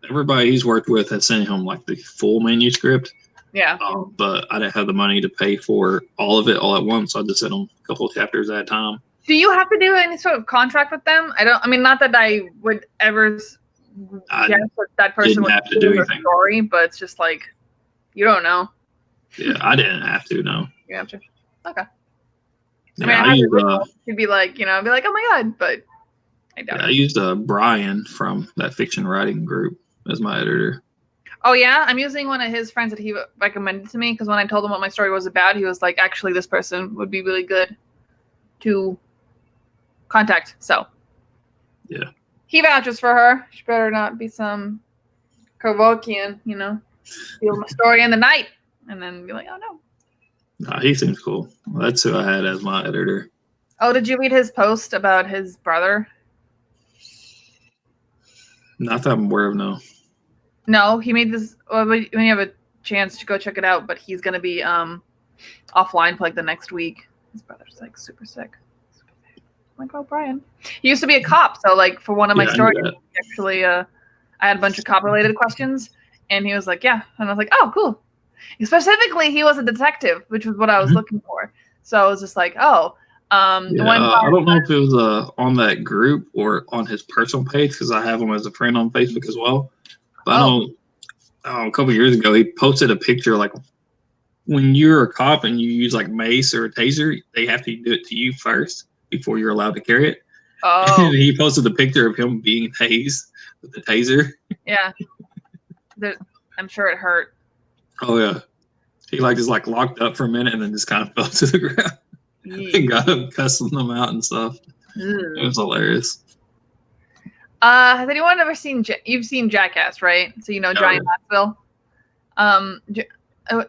everybody he's worked with has sent him the full manuscript. Yeah. But I didn't have the money to pay for all of it all at once. So I just sent them a couple of chapters at a time. Do you have to do any sort of contract with them? Not that I would ever guess what that person would have to do anything. Story, but it's just you don't know. Yeah, I didn't have to. No. You have to. Okay. Yeah, you'd be like, oh my god, but I doubt Yeah, I it. used Brian from that fiction writing group as my editor. Oh yeah, I'm using one of his friends that he recommended to me because when I told him what my story was about, he was like, "Actually, this person would be really good to contact." So Yeah. he vouches for her. She better not be some Kovakian, you know, steal my story in the night and then be like, "Oh no." Nah, he seems cool. That's who I had as my editor. Oh, did you read his post about his brother? Not that I'm aware of, no. No, he made this. Well, when you have a chance to go check it out, but he's gonna be offline for like the next week. His brother's like super sick. I'm like, oh, Brian. He used to be a cop, so like for one of my Yeah, I knew stories, that. actually, I had a bunch of cop-related questions, and he was like, yeah, and I was like, oh, cool. Specifically, he was a detective, which was what I was looking for. So I was just like, oh, Yeah, one I part. don't know if it was on that group or on his personal page because I have him as a friend on Facebook as well. But I know a couple years ago he posted a picture like when you're a cop and you use like mace or a taser, they have to do it to you first before you're allowed to carry it. Oh, And he posted the picture of him being tased with the taser. yeah. I'm sure it hurt. Oh yeah, he like just like locked up for a minute and then just kind of fell to the ground and got him cussing them out and stuff. It was hilarious. Has anyone ever seen? You've seen Jackass, right? So you know Johnny Knoxville.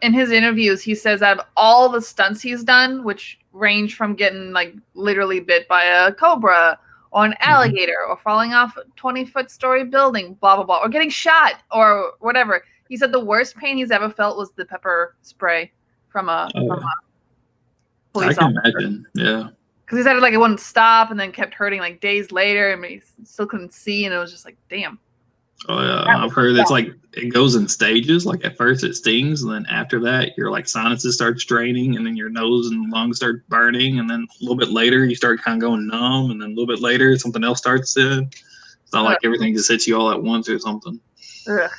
In his interviews, he says that of all the stunts he's done, which range from getting like literally bit by a cobra or an alligator or falling off a 20-foot story building, blah blah blah, or getting shot or whatever, he said the worst pain he's ever felt was the pepper spray from a police I can officer. imagine, yeah. Because he said like it wouldn't stop and then kept hurting like days later, and he still couldn't see, and it was just like, damn. Oh yeah, I've heard it's like it goes in stages. Like at first it stings, and then after that your like sinuses start straining, and then your nose and lungs start burning, and then a little bit later you start kind of going numb, and then a little bit later something else starts to. It's not like everything just hits you all at once or something. Ugh.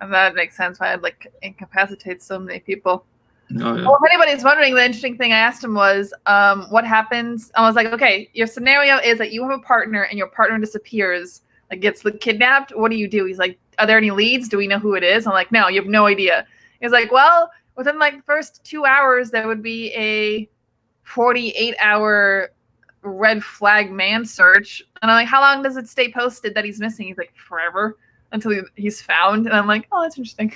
And that makes sense why I'd like incapacitate so many people. Oh, yeah. Well, if anybody's wondering, the interesting thing I asked him was, what happens? I was like, okay, your scenario is that you have a partner and your partner disappears, like gets kidnapped. What do you do? He's like, are there any leads? Do we know who it is? I'm like, no, you have no idea. He's like, well, within like the first 2 hours, there would be a 48-hour red flag man search. And I'm like, how long does it stay posted that he's missing? He's like, forever until he's found. And I'm like, oh, that's interesting.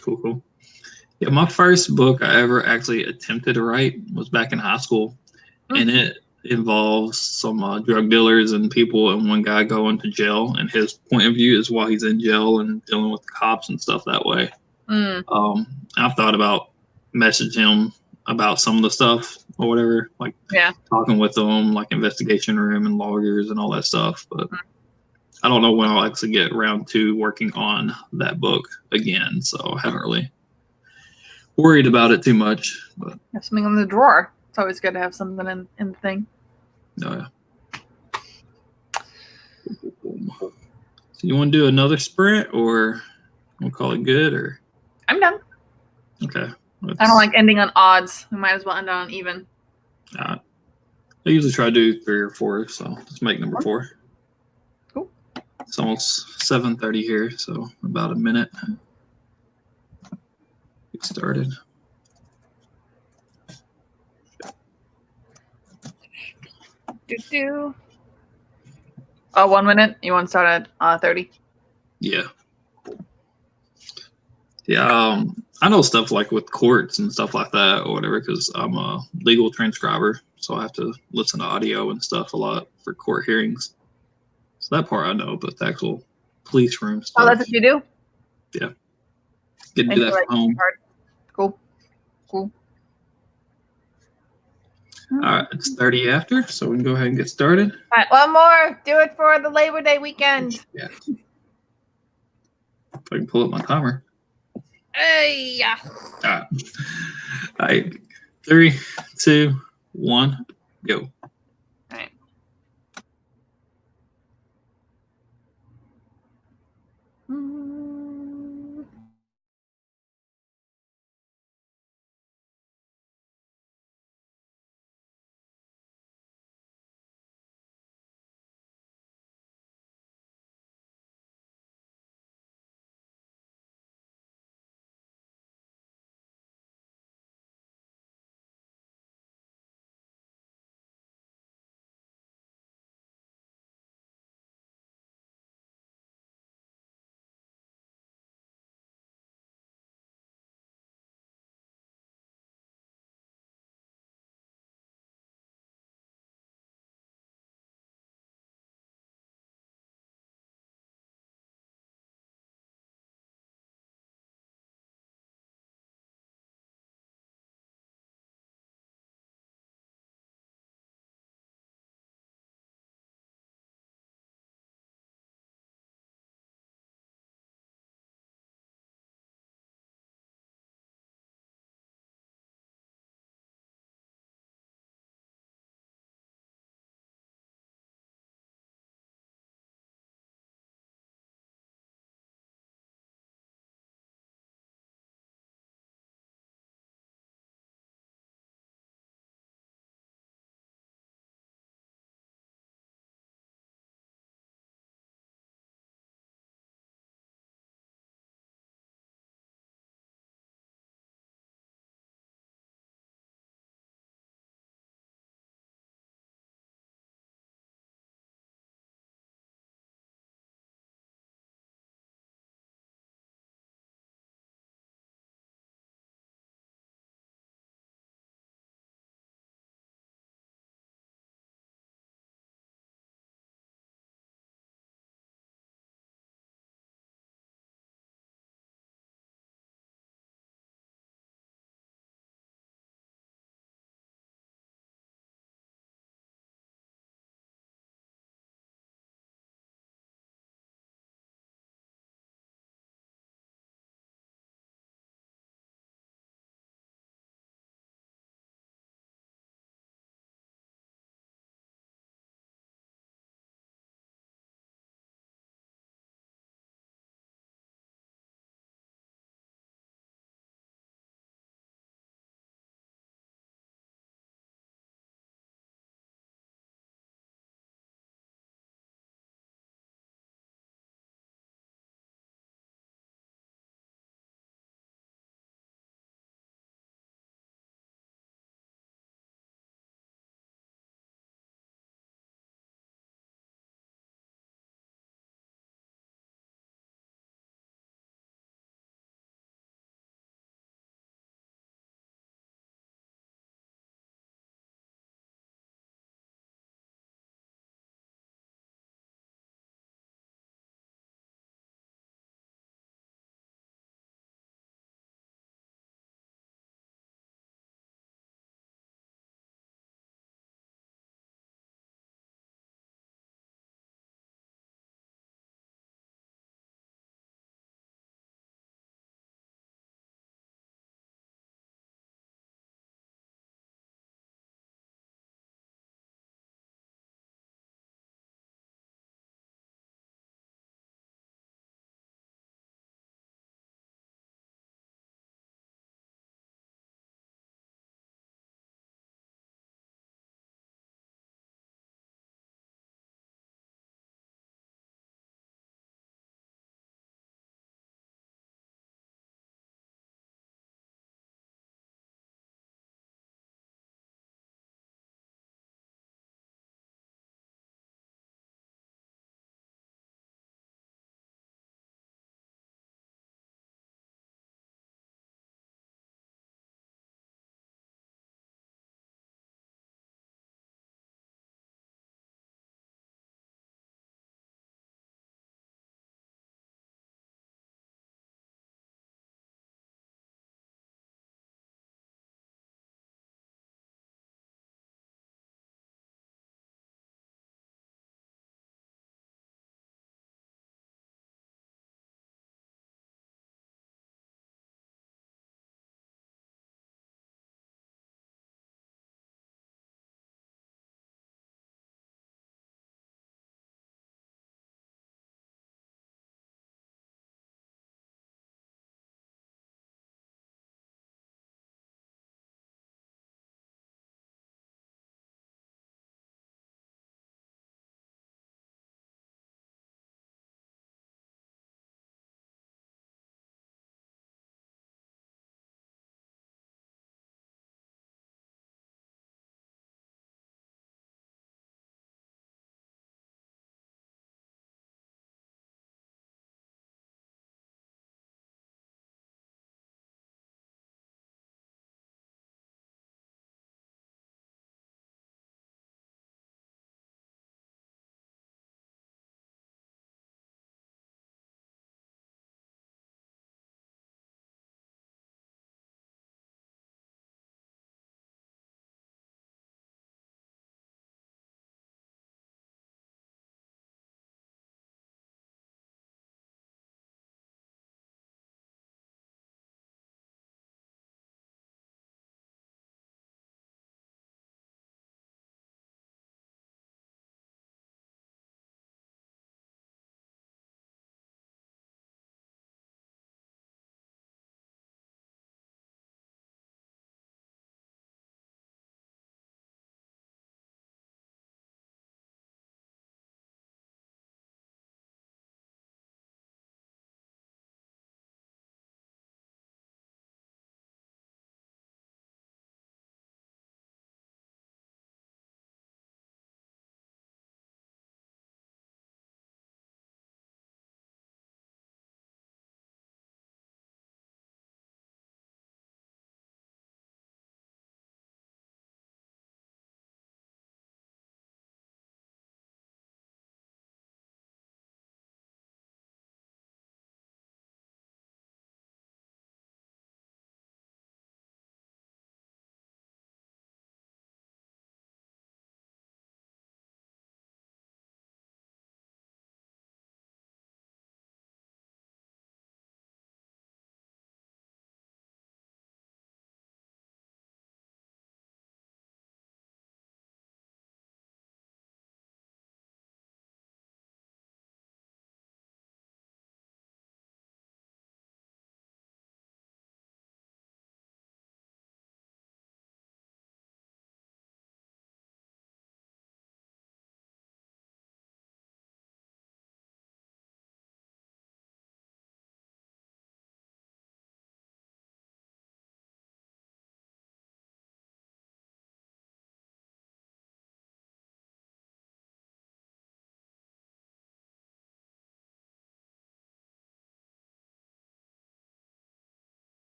Cool. Yeah, my first book I ever actually attempted to write was back in high school, and it involves some drug dealers and people, and one guy going to jail, and his point of view is while he's in jail and dealing with the cops and stuff that way. I've thought about messaging him about some of the stuff or whatever, like talking with them, like investigation room and lawyers and all that stuff, but I don't know when I'll actually get around to working on that book again, so I haven't really worried about it too much. But have something in the drawer. It's always good to have something in the thing. Oh yeah. So you want to do another sprint, or we'll call it good, or? I'm done. Okay. I don't like ending on odds. We might as well end on even. I usually try to do 3 or 4, so let's make number 4. Cool. It's almost 7:30 here, so about a minute. Get started. Oh, 1 minute. You want to start at 30? Yeah. Yeah. I know stuff like with courts and stuff like that or whatever because I'm a legal transcriber, so I have to listen to audio and stuff a lot for court hearings. So that part I know, but the actual police room stuff. Oh, that's what you do? Yeah. Get to do that from home. Cool. All right, it's 30 after, so we can go ahead and get started. All right, one more. Do it for the Labor Day weekend. Yeah. If I can pull up my timer. Hey. All right. 3, 2, 1, go.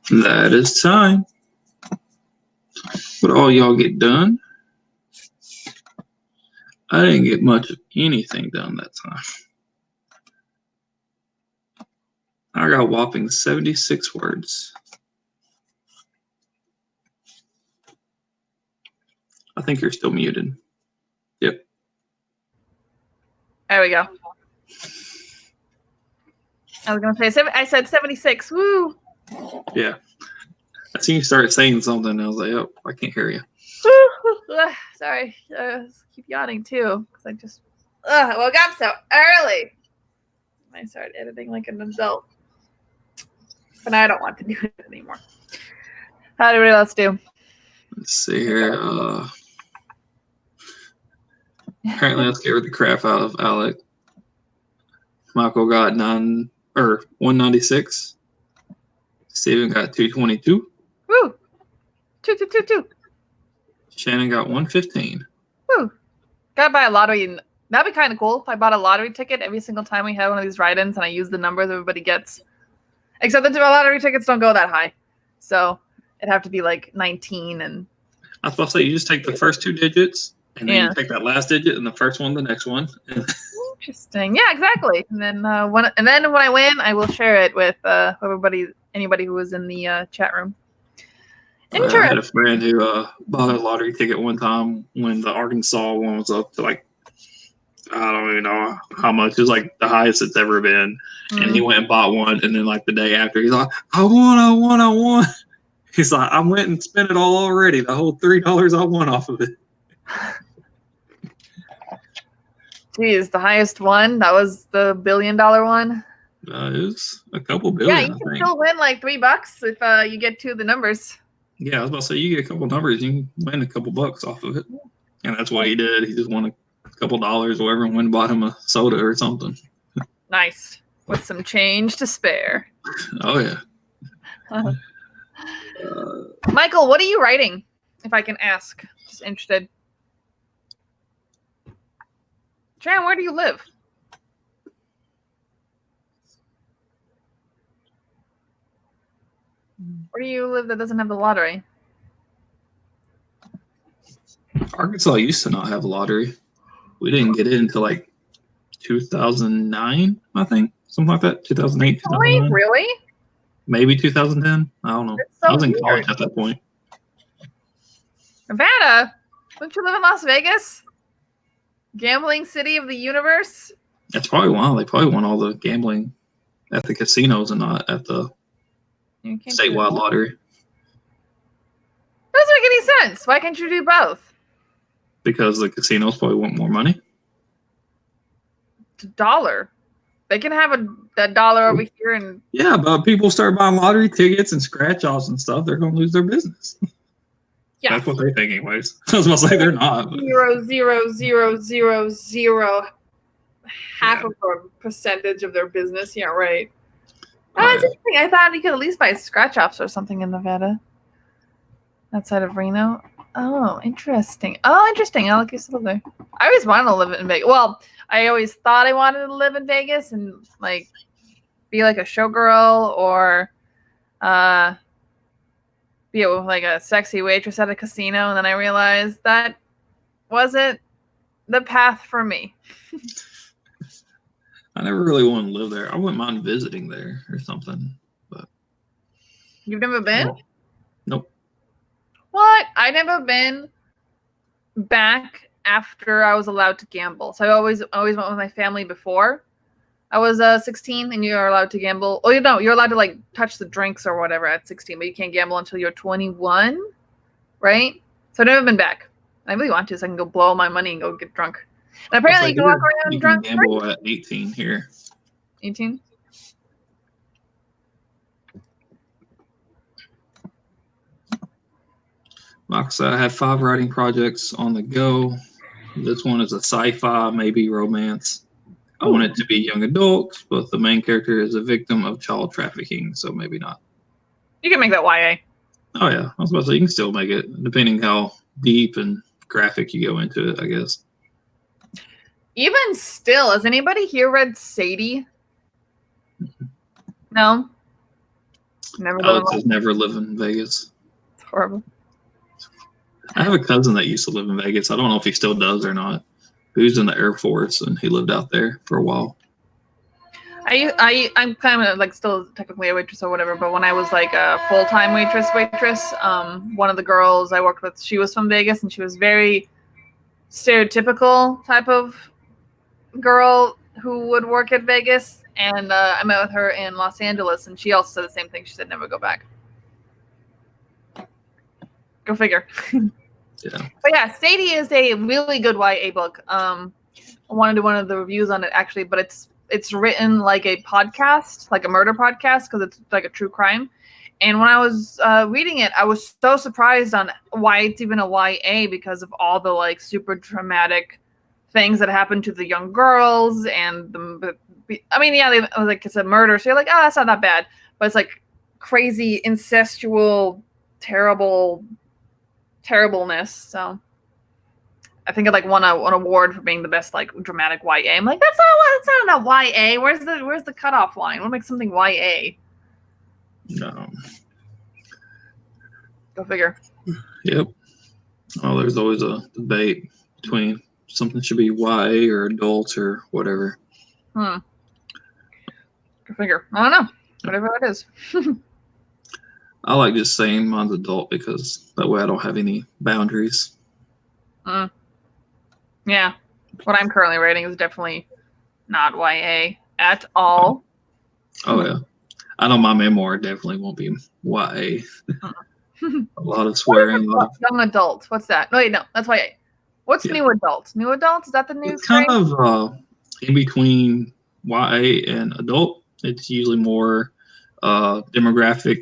That is time. What all y'all get done? I didn't get much of anything done that time. I got a whopping 76 words. I think you're still muted. Yep. There we go. I was gonna say I said 76. Woo! Yeah. I seen you start saying something, and I was like, "Oh, I can't hear you." Sorry, keep yawning too, because I just woke up so early. I started editing like an adult, but now I don't want to do it anymore. How do let's do? Let's see here. Apparently, let's get rid of the crap out of Alec. Michael got 196. Steven got 222. Woo! 2. Shannon got 115. Woo! Gotta buy a lottery. That'd be kind of cool if I bought a lottery ticket every single time we have one of these write-ins and I use the numbers everybody gets. Except that the lottery tickets don't go that high. So it'd have to be like 19 and... I was supposed to say, you just take the first 2 digits and then you take that last digit and the first one, the next one. Interesting. Yeah, exactly. And then when I win, I will share it with anybody who was in the chat room. I had a friend who bought a lottery ticket one time when the Arkansas one was up to like, I don't even know how much. It was like the highest it's ever been. And he went and bought one. And then like the day after, he's like, I won. He's like, I went and spent it all already. The whole $3 I won off of it. Geez, the highest one? That was the $1 billion one? It was a couple billion. Yeah, you can still win like $3 if you get 2 of the numbers. Yeah, I was about to say, you get a couple numbers, you can win a couple bucks off of it. And that's what he did. He just won a couple dollars or whatever and went and bought him a soda or something. Nice. With some change to spare. Oh, yeah. Michael, what are you writing? If I can ask. Just interested. Jan, where do you live? Where do you live that doesn't have the lottery? Arkansas used to not have a lottery. We didn't get it until like 2009, I think. Something like that. 2008, 2009. Really? Maybe 2010. I don't know. So I was in college at that point. Nevada? Don't you live in Las Vegas? Gambling city of the universe? That's probably why. They probably won all the gambling at the casinos and not at the statewide lottery. Doesn't make any sense. Why can't you do both? Because the casinos probably want more money. It's $1. They can have that $1 over here and... Yeah, but people start buying lottery tickets and scratch-offs and stuff. They're going to lose their business. Yeah, that's what they think anyways. I was going to say they're not. But. 0.0000 half of a percentage of their business. Yeah, right. That's interesting. I thought you could at least buy scratch-offs or something in Nevada. Outside of Reno. Oh, interesting. I'll look you still there. I always wanted to live in Vegas. Well, I always thought I wanted to live in Vegas and like be like a showgirl or be like a sexy waitress at a casino, and then I realized that wasn't the path for me. I never really wanted to live there. I wouldn't mind visiting there or something. But you've never been? Nope. What? I never been back after I was allowed to gamble. So I always went with my family before I was 16, and you're allowed to gamble. Oh, you're allowed to like touch the drinks or whatever at 16, but you can't gamble until you're 21, right? So I've never been back. I really want to, so I can go blow my money and go get drunk. And apparently you can walk around drunk. You can gamble at 18 here. 18? Like I said, I have 5 writing projects on the go. This one is a sci-fi, maybe romance. I want it to be young adults, but the main character is a victim of child trafficking, so maybe not. You can make that YA. Oh, yeah. I was about to say, you can still make it, depending how deep and graphic you go into it, I guess. Even still, has anybody here read Sadie? No? Never live in Alex has never lived in Vegas. It's horrible. I have a cousin that used to live in Vegas. I don't know if he still does or not. He was in the Air Force and he lived out there for a while. I'm kind of like still technically a waitress or whatever, but when I was like a full-time waitress, one of the girls I worked with, she was from Vegas and she was very stereotypical type of girl who would work at Vegas. And I met with her in Los Angeles and she also said the same thing. She said never go back. Go figure. Yeah. But yeah, Sadie is a really good YA book. I want to do one of the reviews on it actually, but it's written like a podcast, like a murder podcast, because it's like a true crime. And when I was reading it, I was so surprised on why it's even a YA because of all the like super dramatic things that happen to the young girls and like it's a murder, so you're like, oh, that's not that bad, but it's like crazy incestual, terribleness. So I think it like won an award for being the best like dramatic YA. I'm like, that's not a YA. Where's the cutoff line? What makes something YA? No. Go figure. Yep. Oh, there's always a debate between something should be YA or adult or whatever. Go figure. I don't know. Whatever it is. I like just saying mine's adult because that way I don't have any boundaries. Yeah. What I'm currently rating is definitely not YA at all. Oh yeah. I know my memoir definitely won't be YA. A lot of swearing. Young adult. What's that? No, wait, no. That's YA. What's new adult? New adult? Is that the new It's kind of in between YA and adult. It's usually more demographic,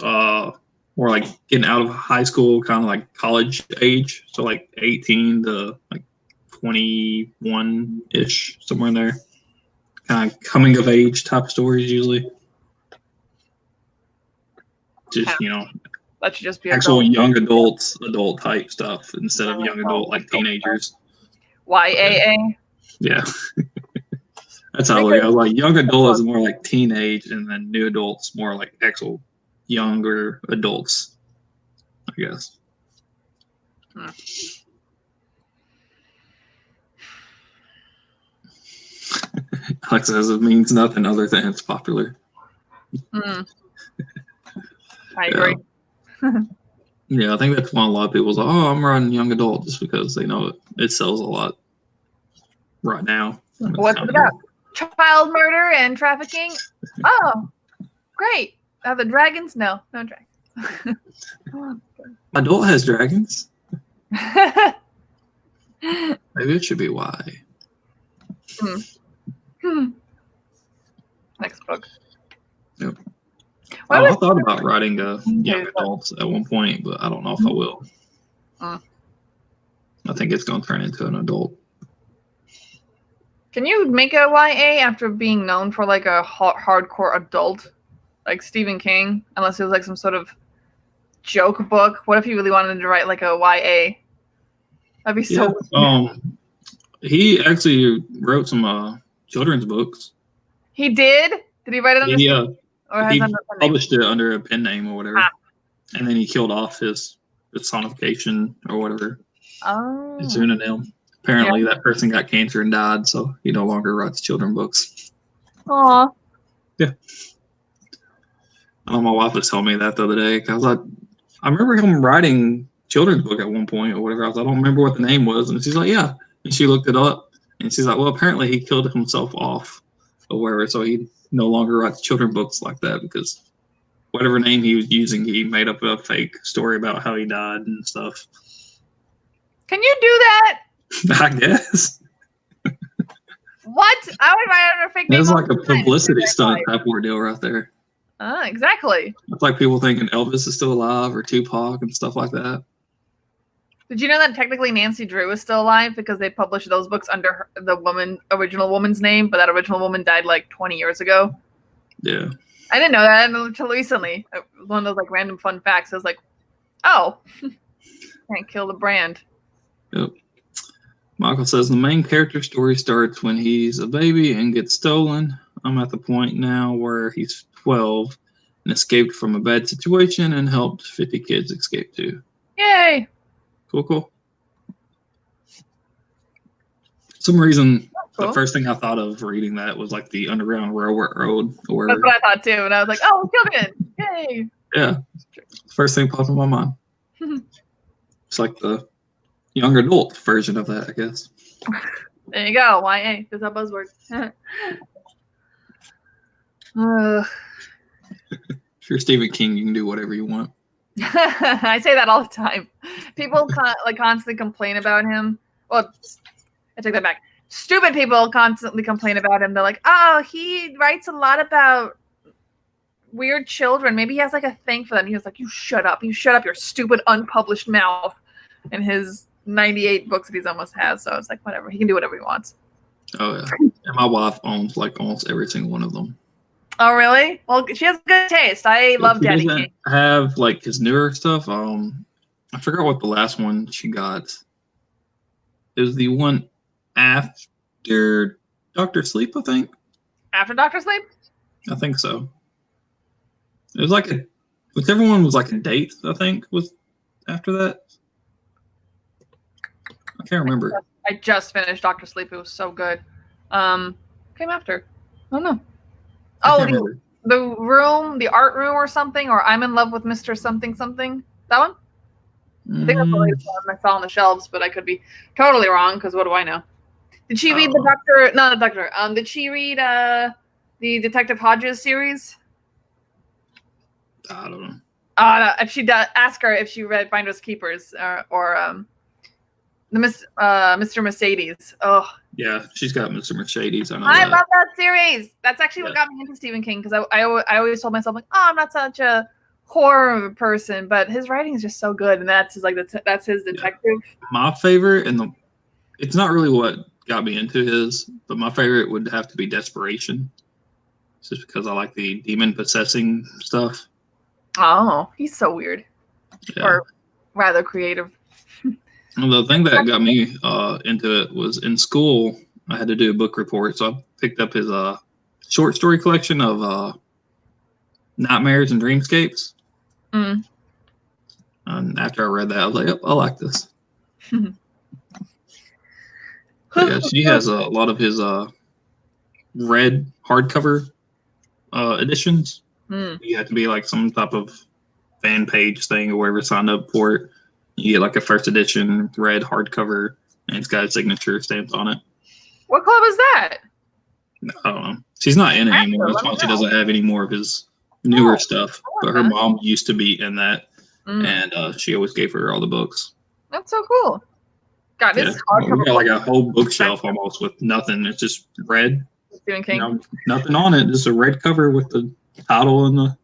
more like getting out of high school, kind of like college age. So like 18 to like 21-ish, somewhere in there. Kind of coming of age type stories usually. Just, that should just be actual young adult type stuff instead of young adult like teenagers. YAA? Yeah. That's how I was like, young adult is more like teenage, and then new adults more like actual younger adults, I guess. Alex says it means nothing other than it's popular. I agree. Yeah, I think that's why a lot of people say, oh, I'm writing young adult, just because they know it sells a lot right now. What's it about? Child murder and trafficking? Oh, great. Are the dragons? No dragons. Adult has dragons. Maybe it should be why. Next book. Yep. I thought about writing young adults at one point, but I don't know if I will. I think it's going to turn into an adult. Can you make a YA after being known for like a hardcore adult, like Stephen King? Unless it was like some sort of joke book. What if you really wanted to write like a YA? That'd be so. He actually wrote some children's books. He did? Did he write it under? He published it under a pen name or whatever, and then he killed off his personification or whatever. Oh. His pseudonym. Apparently, that person got cancer and died, so he no longer writes children's books. Aw. Yeah. My wife was telling me that the other day. I was like, I remember him writing children's book at one point or whatever. I don't remember what the name was, and she's like, yeah. And she looked it up, and she's like, well, apparently he killed himself off or whatever, so he no longer writes children's books like that because whatever name he was using, he made up a fake story about how he died and stuff. Can you do that? I guess. What? I would write under a fake name. That's like a publicity stunt type ordeal right there. Exactly. It's like people thinking Elvis is still alive or Tupac and stuff like that. Did you know that technically Nancy Drew is still alive because they published those books under the original woman's name, but that original woman died like 20 years ago? Yeah. I didn't know that until recently. One of those like random fun facts. I was like, oh, can't kill the brand. Yep. Michael says the main character story starts when he's a baby and gets stolen. I'm at the point now where he's 12 and escaped from a bad situation and helped 50 kids escape too. Yay! Cool, cool. For some reason, Cool. the first thing I thought of reading that was like the Underground Railroad. Or, That's what I thought too, and I was like, oh, children! Yay! yeah, first thing popped in my mind. It's like the young adult version of that, I guess. There you go. YA. That's a buzzword. If you're Stephen King, you can do whatever you want. I say that all the time. People constantly complain about him. Well, I take that back. Stupid people constantly complain about him. They're like, oh, he writes a lot about weird children. Maybe he has like a thing for them. He was like, you shut up. You shut up your stupid unpublished mouth. In his 98 books that he's almost has. So it's like, whatever. He can do whatever he wants. Oh, yeah. And my wife owns like almost every single one of them. Oh, really? Well, she has good taste. I love Daddy King. Have like his newer stuff. I forgot what the last one she got. It was the one after Dr. Sleep, I think. After Dr. Sleep? I think so. It was like whichever one was like a date, I think, was after that. I can't remember. I just finished Dr. Sleep. It was so good. Came after. I don't know. Oh, the room, the art room or something, or I'm in love with Mr. Something Something. That one? I think that's the latest one I saw on the shelves, but I could be totally wrong because what do I know? Did she read the Doctor? No, the Doctor. Did she read the Detective Hodges series? I don't know. No, if she does, ask her if she read Finders Keepers or the Mr. Mercedes. Oh. Yeah, she's got Mr. Mercedes. I love that series. That's actually what got me into Stephen King because I always told myself like, oh, I'm not such a horror person, but his writing is just so good, and that's his that's his detective. Yeah. My favorite, and it's not really what got me into his, but my favorite would have to be Desperation, just because I like the demon possessing stuff. Oh, he's so weird, or rather creative. Well, the thing that got me into it was in school, I had to do a book report. So I picked up his short story collection of Nightmares and Dreamscapes. And after I read that, I was like, yep, I like this. Yeah, she has a lot of his red hardcover editions. You have to be like some type of fan page thing or whatever, signed up for it. You get like a first edition red hardcover, and it's got a signature stamped on it. What club is that? I don't know. She's not in it anymore. That's why she doesn't have any more of his newer stuff. But her mom used to be in that, and she always gave her all the books. That's so cool. God, this hardcover. We got like a whole bookshelf almost with nothing. It's just red. Stephen King. Nothing on it. Just a red cover with the title and the.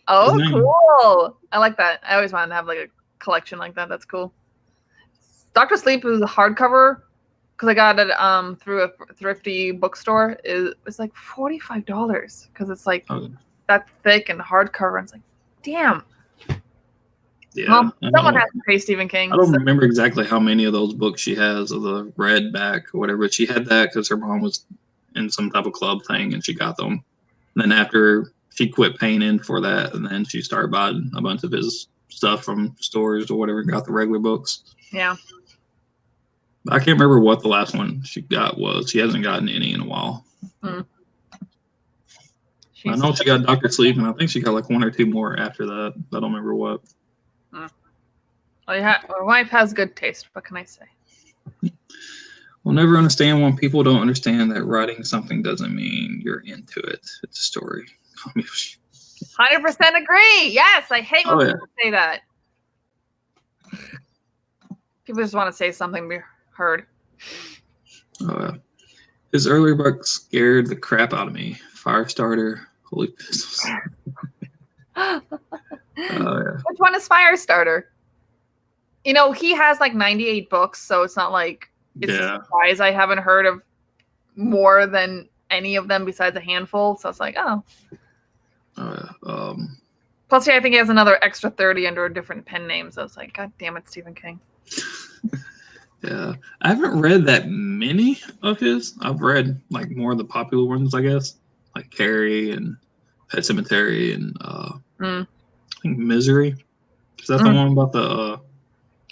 Oh, cool! I like that. I always wanted to have like a collection like that. That's cool. Dr. Sleep is a hardcover because I got it through a thrifty bookstore. It's like $45 because it's like that thick and hardcover. And it's like, damn. Yeah, well, someone has to pay Stephen King. I don't remember exactly how many of those books she has of the red back or whatever, but she had that because her mom was in some type of club thing and she got them. And then after she quit paying in for that, and then she started buying a bunch of his stuff from stores or whatever, got the regular books. Yeah. I can't remember what the last one she got was. She hasn't gotten any in a while. I know she got Dr. Sleep, and I think she got like one or two more after that. I don't remember what. Well, my wife has good taste. What can I say? We'll never understand when people don't understand that writing something doesn't mean you're into it. It's a story. 100% agree. Yes, I hate when people say that. People just want to say something be heard. His earlier book scared the crap out of me. Firestarter, holy pistols. Which one is Firestarter? You know, he has like 98 books, so it's not like it's a surprise I haven't heard of more than any of them besides a handful. So it's like, plus, I think he has another extra 30 under a different pen name. So it's like, God damn it, Stephen King. Yeah, I haven't read that many of his. I've read like more of the popular ones, I guess, like Carrie and Pet Sematary and Mm. I think Misery. Is that the one about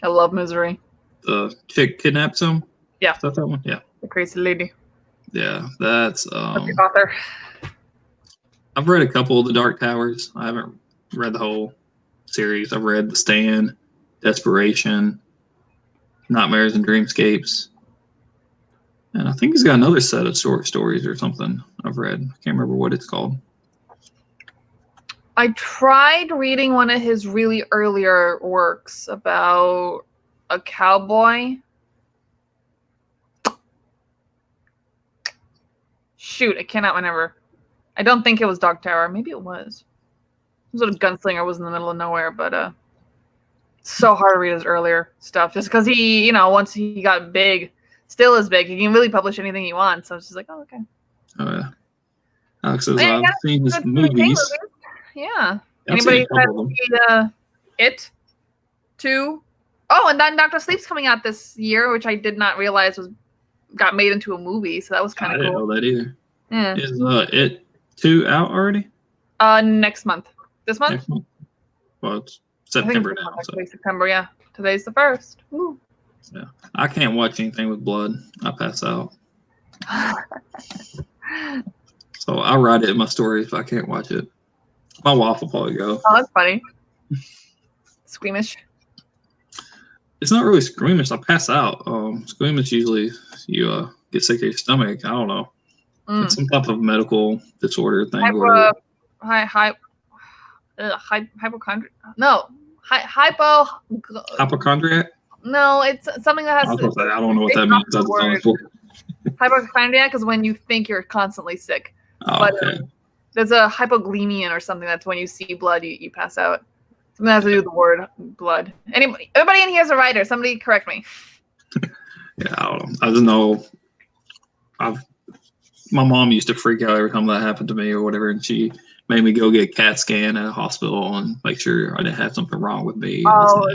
I love Misery. the chick kidnaps him? Yeah. Is that one? Yeah. The crazy lady. Yeah, that's The author. I've read a couple of the Dark Towers. I haven't read the whole series. I've read The Stand, Desperation, Nightmares and Dreamscapes. And I think he's got another set of short stories or something I've read. I can't remember what it's called. I tried reading one of his really earlier works about a cowboy. Shoot, I cannot remember. I don't think it was Dark Tower. Maybe it was. Some sort of gunslinger was in the middle of nowhere, but it's so hard to read his earlier stuff just because he, once he got big, still is big. He can really publish anything he wants. So it's just like, oh, okay. Oh, yeah. Alex says, I've seen his movies. Yeah. I've Anybody seen It 2? Oh, and then Dr. Sleep's coming out this year, which I did not realize got made into a movie. So that was kind of cool. I didn't know that either. Yeah. Is It 2 out already? Next month. This month? Next month? Well, it's September now. So. September, yeah. Today's the 1st. Woo. Yeah. I can't watch anything with blood. I pass out. So I write it in my stories if I can't watch it. My wife will probably go. Oh, that's funny. Squeamish. It's not really squeamish. I pass out. Squeamish usually you get sick of your stomach. I don't know. It's some type of medical disorder thing. Hypochondria. No, hypochondriac. No, it's something that has. I don't know what that means. That's hypochondriac is when you think you're constantly sick. Okay. There's a hypoglycemian or something. That's when you see blood, you pass out. Something that has to do with the word blood. Everybody in here is a writer. Somebody correct me. Yeah, I don't know. I just know. My mom used to freak out every time that happened to me or whatever, and she made me go get a CAT scan at a hospital and make sure I didn't have something wrong with me. Oh,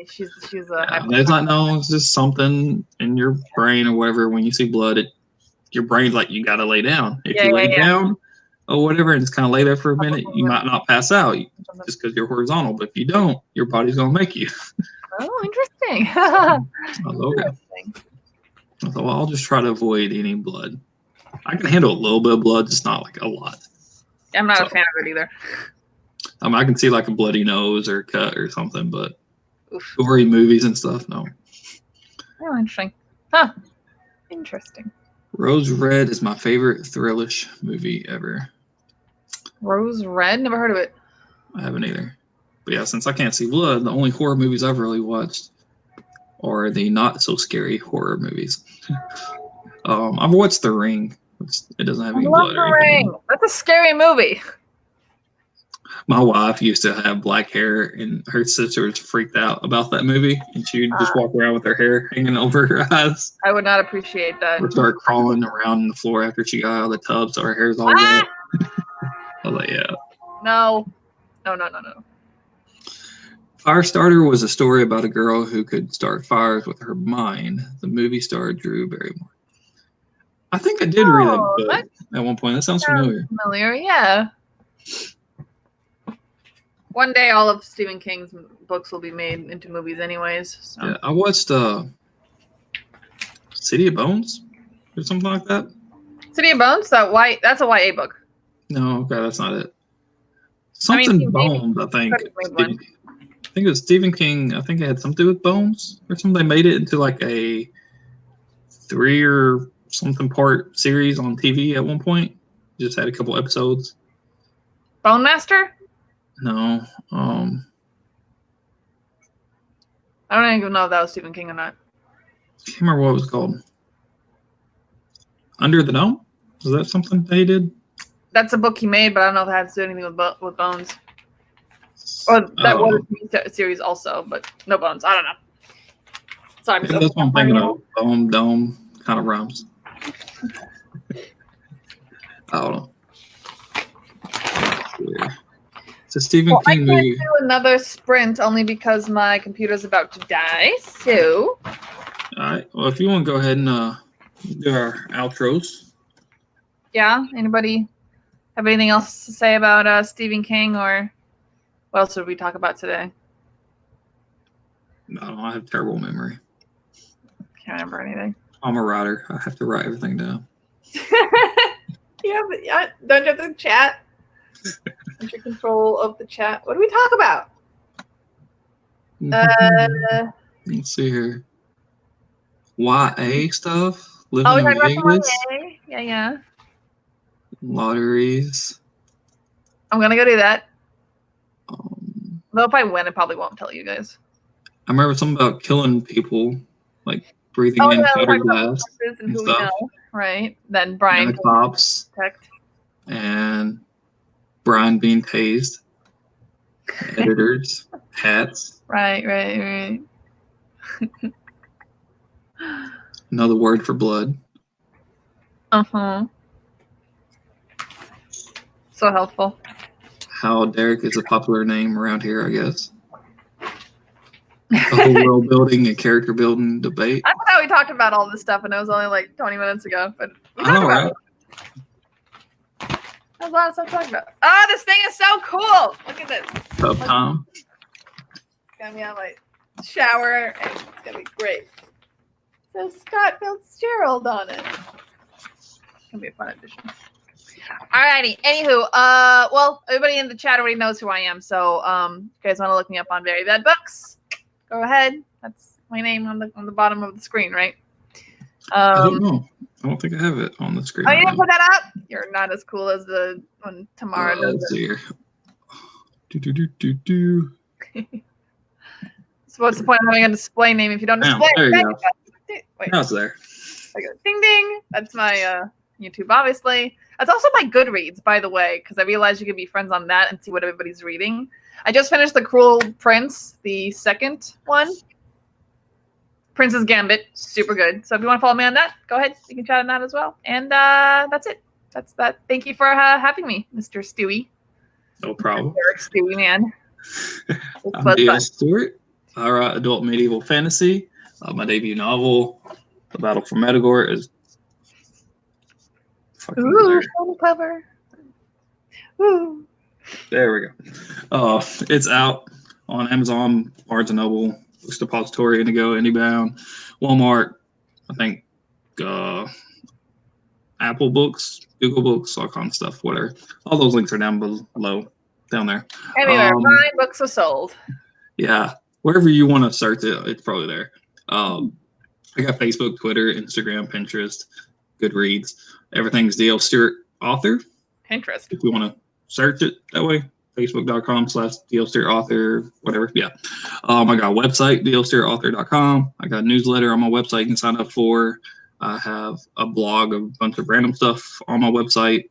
she's it's like, no, it's just something in your brain or whatever. When you see blood, your brain's like, you got to lay down. If you lay down or whatever and just kind of lay there for a minute, you might not pass out just because you're horizontal. But if you don't, your body's going to make you. Oh, interesting. I was okay. I thought, well, I'll just try to avoid any blood. I can handle a little bit of blood, just not like a lot. I'm not a fan of it either. I can see like a bloody nose or a cut or something, but gory movies and stuff, no. Oh, interesting. Huh. Interesting. Rose Red is my favorite thrillish movie ever. Rose Red? Never heard of it. I haven't either. But yeah, since I can't see blood, the only horror movies I've really watched are the not so scary horror movies. I've watched The Ring. It doesn't have any blood or anything. The Ring. That's a scary movie. My wife used to have black hair, and her sister was freaked out about that movie, and she would just walk around with her hair hanging over her eyes. I would not appreciate that. Or start crawling around the floor after she got out of the tub, so her hair's all wet. I was like, yeah. No. Firestarter was a story about a girl who could start fires with her mind. The movie star Drew Barrymore. I think I did read that book at one point. That sounds familiar. Yeah. One day, all of Stephen King's books will be made into movies, anyways. So. Yeah, I watched City of Bones or something like that. City of Bones? That's a YA book. No, okay, that's not it. Bones, I think. I think it was Stephen King. I think it had something to do with bones or something. They made it into like a 3 or something part series on TV at one point. Just had a couple episodes. Bone Master? No. I don't even know if that was Stephen King or not. I can't remember what it was called. Under the Dome? Was that something they did? That's a book he made, but I don't know if it has to do anything with bones. Or that was a series also, but no bones. I don't know. Sorry. Yeah, that's what I'm thinking of. Dome kind of rhymes. I don't know. Yeah. It's a Stephen King movie. I can't do another sprint only because my computer's about to die. So. All right. Well, if you want to go ahead and do our outros. Yeah. Anybody have anything else to say about Stephen King or What else did we talk about today? No, I have terrible memory. Can't remember anything. I'm a writer. I have to write everything down. Yeah, but don't you have to chat? Under control of the chat. What do we talk about? Let's see here. YA stuff. We Living talked in about some Vegas. YA. Yeah. Lotteries. I'm gonna go do that. Though if I win, I probably won't tell you guys. I remember something about killing people, like breathing in powdered glass and who stuff. We know, right? Then Brian. And the cops. Protect. And Brian being tased. Editors. Hats. Right. Another word for blood. Uh-huh. So helpful. How Derek is a popular name around here, I guess. The whole world building and character building debate. I thought we talked about all this stuff, and it was only like 20 minutes ago. But we I know, right? There's a lot of stuff to talk about. Oh, this thing is so cool! Look at this. Tough time. Got me on my shower, and it's gonna be great. So Scott Fitzgerald on it. It's gonna be a fun edition. Alrighty. Anywho, well, everybody in the chat already knows who I am. So, you guys want to look me up on Very Bad Books? Go ahead. That's my name on the bottom of the screen, right? I don't know. I don't think I have it on the screen. Oh, you didn't put that up? You're not as cool as the when Tamara does let's it. see here. So what's the point of having a display name if you don't display it? There you go. Wait. Now it's there. I go ding ding. That's my YouTube, obviously. That's also my Goodreads, by the way, because I realized you could be friends on that and see what everybody's reading. I just finished The Cruel Prince, the second one. Prince's Gambit, super good. So if you want to follow me on that, go ahead. You can chat on that as well. And that's it. That's that. Thank you for having me, Mr. Stewie. No problem. Derek Stewie, man. I'm D.L. Stewart. I write adult medieval fantasy. My debut novel, The Battle for METAGORE, is ooh, shoulder cover. Ooh. There we go. It's out on Amazon, Barnes & Noble, Books Depository, Indigo, IndieBound, Walmart, I think Apple Books, Google Books, all kinds of stuff, whatever. All those links are down below, down there. Anywhere, fine books are sold. Yeah, wherever you want to search it, it's probably there. I got Facebook, Twitter, Instagram, Pinterest, Goodreads. Everything's D.L. Stewart author. Pinterest. If you want to search it that way, facebook.com/D.L. Stewart author, whatever. Yeah. I got a website, dlstewartauthor.com. I got a newsletter on my website you can sign up for. I have a blog of a bunch of random stuff on my website.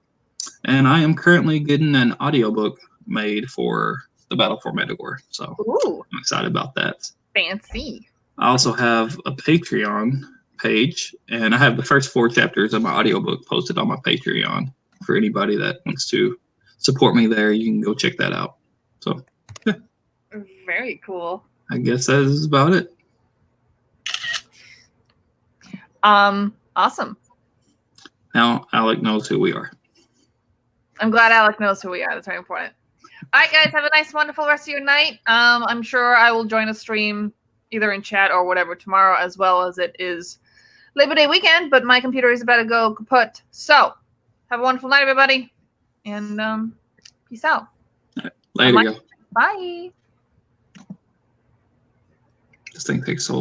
And I am currently getting an audiobook made for The Battle for METAGORE. So ooh, I'm excited about that. Fancy. I also have a Patreon page, and I have the first 4 chapters of my audiobook posted on my Patreon. For anybody that wants to support me there, you can go check that out. So, yeah. Very cool. I guess that is about it. Awesome. Now Alec knows who we are. I'm glad Alec knows who we are. That's very important. All right, guys, have a nice, wonderful rest of your night. I'm sure I will join a stream either in chat or whatever tomorrow, as well as it is Labor Day weekend, but my computer is about to go kaput. So, have a wonderful night, everybody, and peace out. All right, later, y'all. Bye. This thing takes so long.